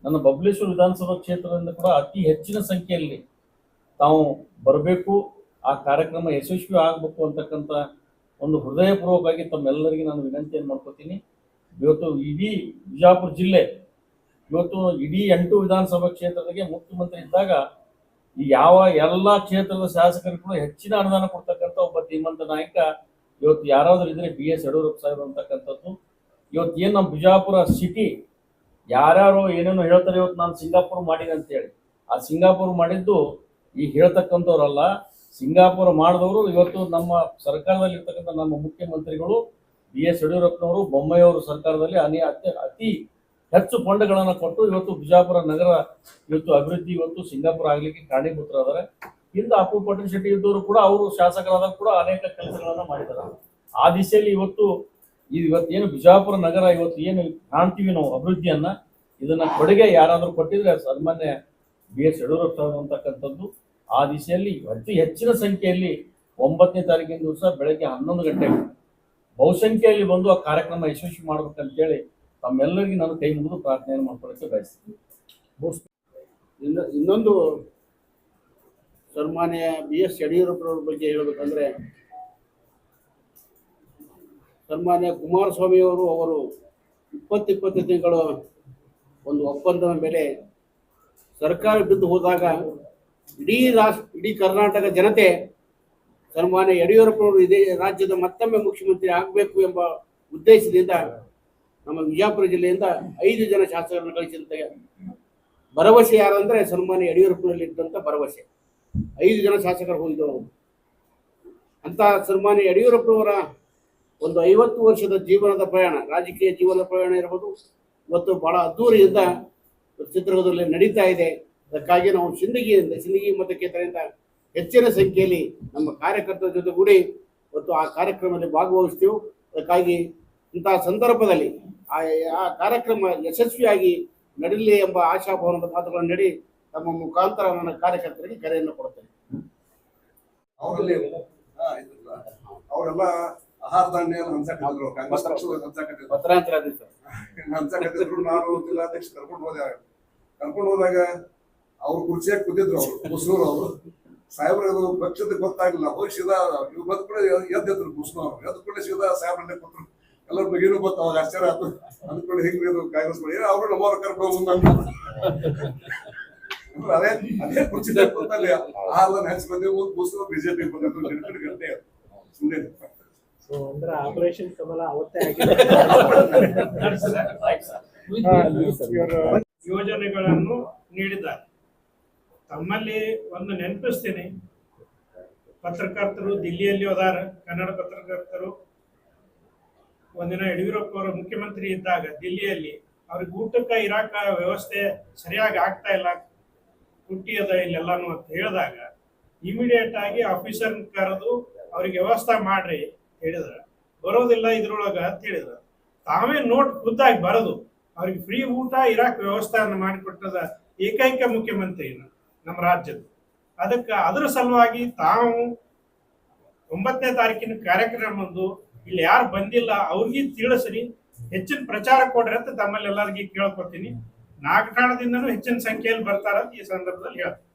Speaker 7: ನನ್ನ ಬಬಲೇಶ್ವರ ವಿಧಾನಸಭಾ ಕ್ಷೇತ್ರದಿಂದ ಕೂಡ ಅತಿ ಹೆಚ್ಚಿನ ಸಂಖ್ಯೆಯಲ್ಲಿ ತಾವು ಬರಬೇಕು, ಆ ಕಾರ್ಯಕ್ರಮ ಯಶಸ್ವಿ ಆಗಬೇಕು ಅಂತಕ್ಕಂಥ ಒಂದು ಹೃದಯಪೂರ್ವಕವಾಗಿ ತಮ್ಮೆಲ್ಲರಿಗೆ ನಾನು ವಿನಂತಿಯನ್ನು ಮಾಡ್ಕೋತೀನಿ. ಇವತ್ತು ಇಡೀ ಬಿಜಾಪುರ ಜಿಲ್ಲೆ, ಇವತ್ತು ಇಡೀ 8 ವಿಧಾನಸಭಾ ಕ್ಷೇತ್ರಗಳಿಗೆ ಮುಖ್ಯಮಂತ್ರಿ ಇದ್ದಾಗ ಈ ಎಲ್ಲ ಕ್ಷೇತ್ರದ ಶಾಸಕರಿಗೂ ಕೂಡ ಹೆಚ್ಚಿನ ಅನುದಾನ ಕೊಡ್ತಕ್ಕಂಥ ಒಬ್ಬ ಧೀಮಂತ ನಾಯಕ ಇವತ್ತು ಯಾರಾದ್ರೂ ಇದ್ರೆ BS ಯಡಿಯೂರಪ್ಪ ಸಾಹೇಬ್ ಅಂತಕ್ಕಂಥದ್ದು. ಇವತ್ತು ಏನು ನಮ್ಮ ಬಿಜಾಪುರ ಸಿಟಿ ಯಾರ್ಯಾರು ಏನೇನೋ ಹೇಳ್ತಾರೆ, ಇವತ್ತು ನಾನು ಸಿಂಗಾಪುರ ಮಾಡಿದೆ ಅಂತೇಳಿ, ಆ ಸಿಂಗಾಪುರ ಮಾಡಿದ್ದು ಈಗ ಹೇಳ್ತಕ್ಕಂಥವ್ರಲ್ಲ. ಸಿಂಗಾಪುರ ಮಾಡಿದವರು ಇವತ್ತು ನಮ್ಮ ಸರ್ಕಾರದಲ್ಲಿ ಇರ್ತಕ್ಕಂಥ ನಮ್ಮ ಮುಖ್ಯಮಂತ್ರಿಗಳು BS ಯಡಿಯೂರಪ್ಪನವರು, ಬೊಮ್ಮಾಯಿಯವರು ಸರ್ಕಾರದಲ್ಲಿ ಅತಿ ಹೆಚ್ಚು ಫಂಡ್ಗಳನ್ನು ಕೊಟ್ಟು ಇವತ್ತು ಬಿಜಾಪುರ ನಗರ ಇವತ್ತು ಅಭಿವೃದ್ಧಿ ಇವತ್ತು ಸಿಂಗಾಪುರ ಆಗಲಿಕ್ಕೆ ಕಾರಣೀಭೂತರಾದರೆ. ಹಿಂದೆ ಅಪ್ಪು ಪಟೇಲ್ ಶೆಟ್ಟಿ ಇದ್ದವರು ಕೂಡ ಅವರು ಶಾಸಕರಾದಾಗ ಕೂಡ ಅನೇಕ ಕೆಲಸಗಳನ್ನು ಮಾಡಿದ್ದಾರೆ. ಆ ದಿಶೆಯಲ್ಲಿ ಇವತ್ತೇನು ಬಿಜಾಪುರ ನಗರ ಇವತ್ತು ಏನು ಕಾಣ್ತೀವಿ ನಾವು ಅಭಿವೃದ್ಧಿಯನ್ನ, ಇದನ್ನ ಕೊಡುಗೆ ಯಾರಾದರೂ ಕೊಟ್ಟಿದ್ರೆ ಸನ್ಮಾನ್ಯ BS ಯಡಿಯೂರಪ್ಪ ಸಾಹೇಬ್ ಅಂತಕ್ಕಂಥದ್ದು. ಆ ದಿಶೆಯಲ್ಲಿ ಅತಿ ಹೆಚ್ಚಿನ ಸಂಖ್ಯೆಯಲ್ಲಿ 9ನೇ ತಾರೀಕಿನ ದಿವಸ ಬೆಳಗ್ಗೆ 11 ಗಂಟೆಗೆ ಬಹುಸಂಖ್ಯೆಯಲ್ಲಿ ಬಂದು ಆ ಕಾರ್ಯಕ್ರಮ ಯಶಸ್ವಿ ಮಾಡ್ಬೇಕಂತೇಳಿ ತಮ್ಮೆಲ್ಲರಿಗೂ ನಾನು ಕೈ ಮುಗಿದು ಪ್ರಾರ್ಥನೆಯನ್ನು ಮಾಡ್ಕೊಳ್ಳೋಕ್ಕೆ ಬಯಸ್ತೀನಿ.
Speaker 8: ಇನ್ನೊಂದು ಸನ್ಮಾನ್ಯ BS ಯಡಿಯೂರಪ್ಪನವ್ರ ಬಗ್ಗೆ ಹೇಳಬೇಕಂದ್ರೆ, ಸನ್ಮಾನ್ಯ ಕುಮಾರಸ್ವಾಮಿಯವರು ಅವರು 20 ತಿಂಗಳು ಒಂದು ಒಪ್ಪಂದದ ಮೇಲೆ ಸರ್ಕಾರ ಬಿದ್ದು ಹೋದಾಗ ಇಡೀ ಕರ್ನಾಟಕ ಜನತೆ ಸನ್ಮಾನ್ಯ ಯಡಿಯೂರಪ್ಪನವರು ಇದೇ ರಾಜ್ಯದ ಮತ್ತೊಮ್ಮೆ ಮುಖ್ಯಮಂತ್ರಿ ಆಗಬೇಕು ಎಂಬ ಉದ್ದೇಶದಿಂದ ನಮ್ಮ ವಿಜಯಪುರ ಜಿಲ್ಲೆಯಿಂದ 5 ಜನ ಶಾಸಕರನ್ನು ಕಳಿಸಿದಂತೆ ಭರವಸೆ ಯಾರಂದ್ರೆ ಸನ್ಮಾನ್ಯ ಯಡಿಯೂರಪ್ಪನಲ್ಲಿ ಇದ್ದಂಥ ಭರವಸೆ 5 ಜನ ಶಾಸಕರು ಹೋಗಿದ್ದವರು. ಅಂತ ಸನ್ಮಾನ್ಯ ಯಡಿಯೂರಪ್ಪನವರ ಒಂದು 50 ವರ್ಷದ ಜೀವನದ ಪ್ರಯಾಣ, ರಾಜಕೀಯ ಜೀವನದ ಪ್ರಯಾಣ ಇರಬಹುದು, ಇವತ್ತು ಬಹಳ ಅದ್ದೂರಿಯಿಂದ ಚಿತ್ರದುರ್ಗದಲ್ಲಿ ನಡೀತಾ ಇದೆ. ಅದಕ್ಕಾಗಿ ನಾವು ಸಿಂದಗಿ ಮತಕ್ಷೇತ್ರದಿಂದ ಹೆಚ್ಚಿನ ಸಂಖ್ಯೆಯಲ್ಲಿ ನಮ್ಮ ಕಾರ್ಯಕರ್ತರ ಜೊತೆಗೂಡಿ ಇವತ್ತು ಆ ಕಾರ್ಯಕ್ರಮದಲ್ಲಿ ಭಾಗವಹಿಸ್ತೀವಿ. ಅದಕ್ಕಾಗಿ ಇಂತಹ ಸಂದರ್ಭದಲ್ಲಿ ಆ ಕಾರ್ಯಕ್ರಮ ಯಶಸ್ವಿಯಾಗಿ ನಡೀಲಿ ಎಂಬ ಆಶಾಭಾವನದ ಮಾತುಗಳನ್ನು ನೀಡಿ ತಮ್ಮ ಮುಖಾಂತರ ನನ್ನ ಕಾರ್ಯಕರ್ತರಿಗೆ ಕರೆಯನ್ನು ಕೊಡ್ತೇನೆ.
Speaker 5: ಅವರೆಲ್ಲ ಆಹಾರ ಧಾನ್ಯ ಹಂಚಕತ್ತಿದ್ರು, ಕಾಂಗ್ರೆಸ್ ಪಕ್ಷದ ಹಂಚಕತ್ತಿದ್ರು,
Speaker 8: ಪತ್ರಾಂತರ
Speaker 5: ಹಂಚಕತ್ತಿದ್ರು. ನಾನು ಜಿಲ್ಲಾಧ್ಯಕ್ಷ ಕರ್ಕೊಂಡು ಹೋದಾಗ ಅವ್ರು ಕುರ್ಚಿಯಾಗಿ ಕೂತಿದ್ರು. ಅವರು ಕುಸ್ನೂರು ಅವರು ಸಾಹೇಬ್ರ ಪಕ್ಷದ ಗೊತ್ತಾಗಿಲ್ಲ, ಹೋಗಿ ಸೀದಾ ಇವ್ ಬಂದ್ ಕೂಡ ಎದ್ದಿದ್ರು. ಕುಸ್ನೂರು ಎದ್ದು ಕೂಡ ಸೀದಾ ಸಾಹೇಬ್ರಲ್ಲೇ ಕೂತ್ರು. ಎಲ್ಲರ ಬಗ್ಗೆನೂ ಗೊತ್ತ, ಅವಾಗ ಆಶ್ಚರ್ಯ ಆಯ್ತು. ಅಂದ್ಕೊಂಡು ಹಿಂಗ್ ಕಾಂಗ್ರೆಸ್ ಮಾಡಿ ಅವರು ನಮ್ಮವ್ರ ಕರ್ಕೊಂಡು ಅದೇ ಕುರ್ಚಿ ಕೂತಲ್ಲಿ ಆಹಾರ ಹೆಚ್ಚು ಬಂದೇವು. ಕುಸ್ನೂರು BJP ಬಂದಿದ್ರು ಗಂಟೆ ಸುಮ್ಮನೆ
Speaker 3: ಅಂದ್ರೆ ಆಪರೇಷನ್ ಕಮಲ ಅವತ್ತೇ ಆಗಿದೆ. ಯೋಜನೆಗಳನ್ನು ನೀಡಿದ್ದಾರೆ. ತಮ್ಮಲ್ಲಿ ಒಂದು ನೆನಪಿಸ್ತೀನಿ, ಪತ್ರಕರ್ತರು ದಿಲ್ಲಿಯಲ್ಲಿ ಹೋದಾರ, ಕನ್ನಡ ಪತ್ರಕರ್ತರು. ಒಂದಿನ ಯಡಿಯೂರಪ್ಪ ಅವರು ಮುಖ್ಯಮಂತ್ರಿ ಇದ್ದಾಗ ದಿಲ್ಲಿಯಲ್ಲಿ ಅವ್ರಿಗೆ ಊಟಕ್ಕೆ ಇರಾಕ ವ್ಯವಸ್ಥೆ ಸರಿಯಾಗಿ ಆಗ್ತಾ ಇಲ್ಲ, ಪುಟ್ಟಿ ಅದ ಇಲ್ಲೆಲ್ಲಾನು ಅಂತ ಹೇಳಿದಾಗ ಇಮಿಡಿಯೇಟ್ ಆಗಿ ಆಫೀಸರ್ ಕರೆದು ಅವ್ರಿಗೆ ವ್ಯವಸ್ಥೆ ಮಾಡ್ರಿ ಹೇಳಿದ್ರ, ಬರೋದಿಲ್ಲ ಇದ್ರೊಳಗ ಅಂತ ಹೇಳಿದ್ರ. ತಾವೇ ನೋಟ್ ಖುದ್ದಾಗಿ ಬರೋದು ಅವ್ರಿಗೆ ಫ್ರೀ ಊಟ ಇರಾಕ್ ವ್ಯವಸ್ಥೆಯನ್ನು ಮಾಡಿಕೊಟ್ಟದ ಏಕೈಕ ಮುಖ್ಯಮಂತ್ರಿ ನಮ್ಮ ರಾಜ್ಯದ. ಅದಕ್ಕೆ ಅದರ ಸಲುವಾಗಿ ತಾವು 9ನೇ ತಾರೀಕಿನ ಕಾರ್ಯಕ್ರಮ ಒಂದು ಇಲ್ಲಿ ಯಾರು ಬಂದಿಲ್ಲ ಅವ್ರಿಗೆ ತಿಳಿಸ್ರಿ, ಹೆಚ್ಚಿನ ಪ್ರಚಾರ ಕೊಡ್ರಿ ಅಂತ ತಮ್ಮಲ್ಲಿ ಎಲ್ಲರಿಗೂ ಕೇಳ್ಕೊತೀನಿ. ನಾಗಠಾಣದಿಂದನೂ ಹೆಚ್ಚಿನ ಸಂಖ್ಯೆಯಲ್ಲಿ ಬರ್ತಾರಂತ ಈ ಸಂದರ್ಭದಲ್ಲಿ ಹೇಳ್ತೀನಿ.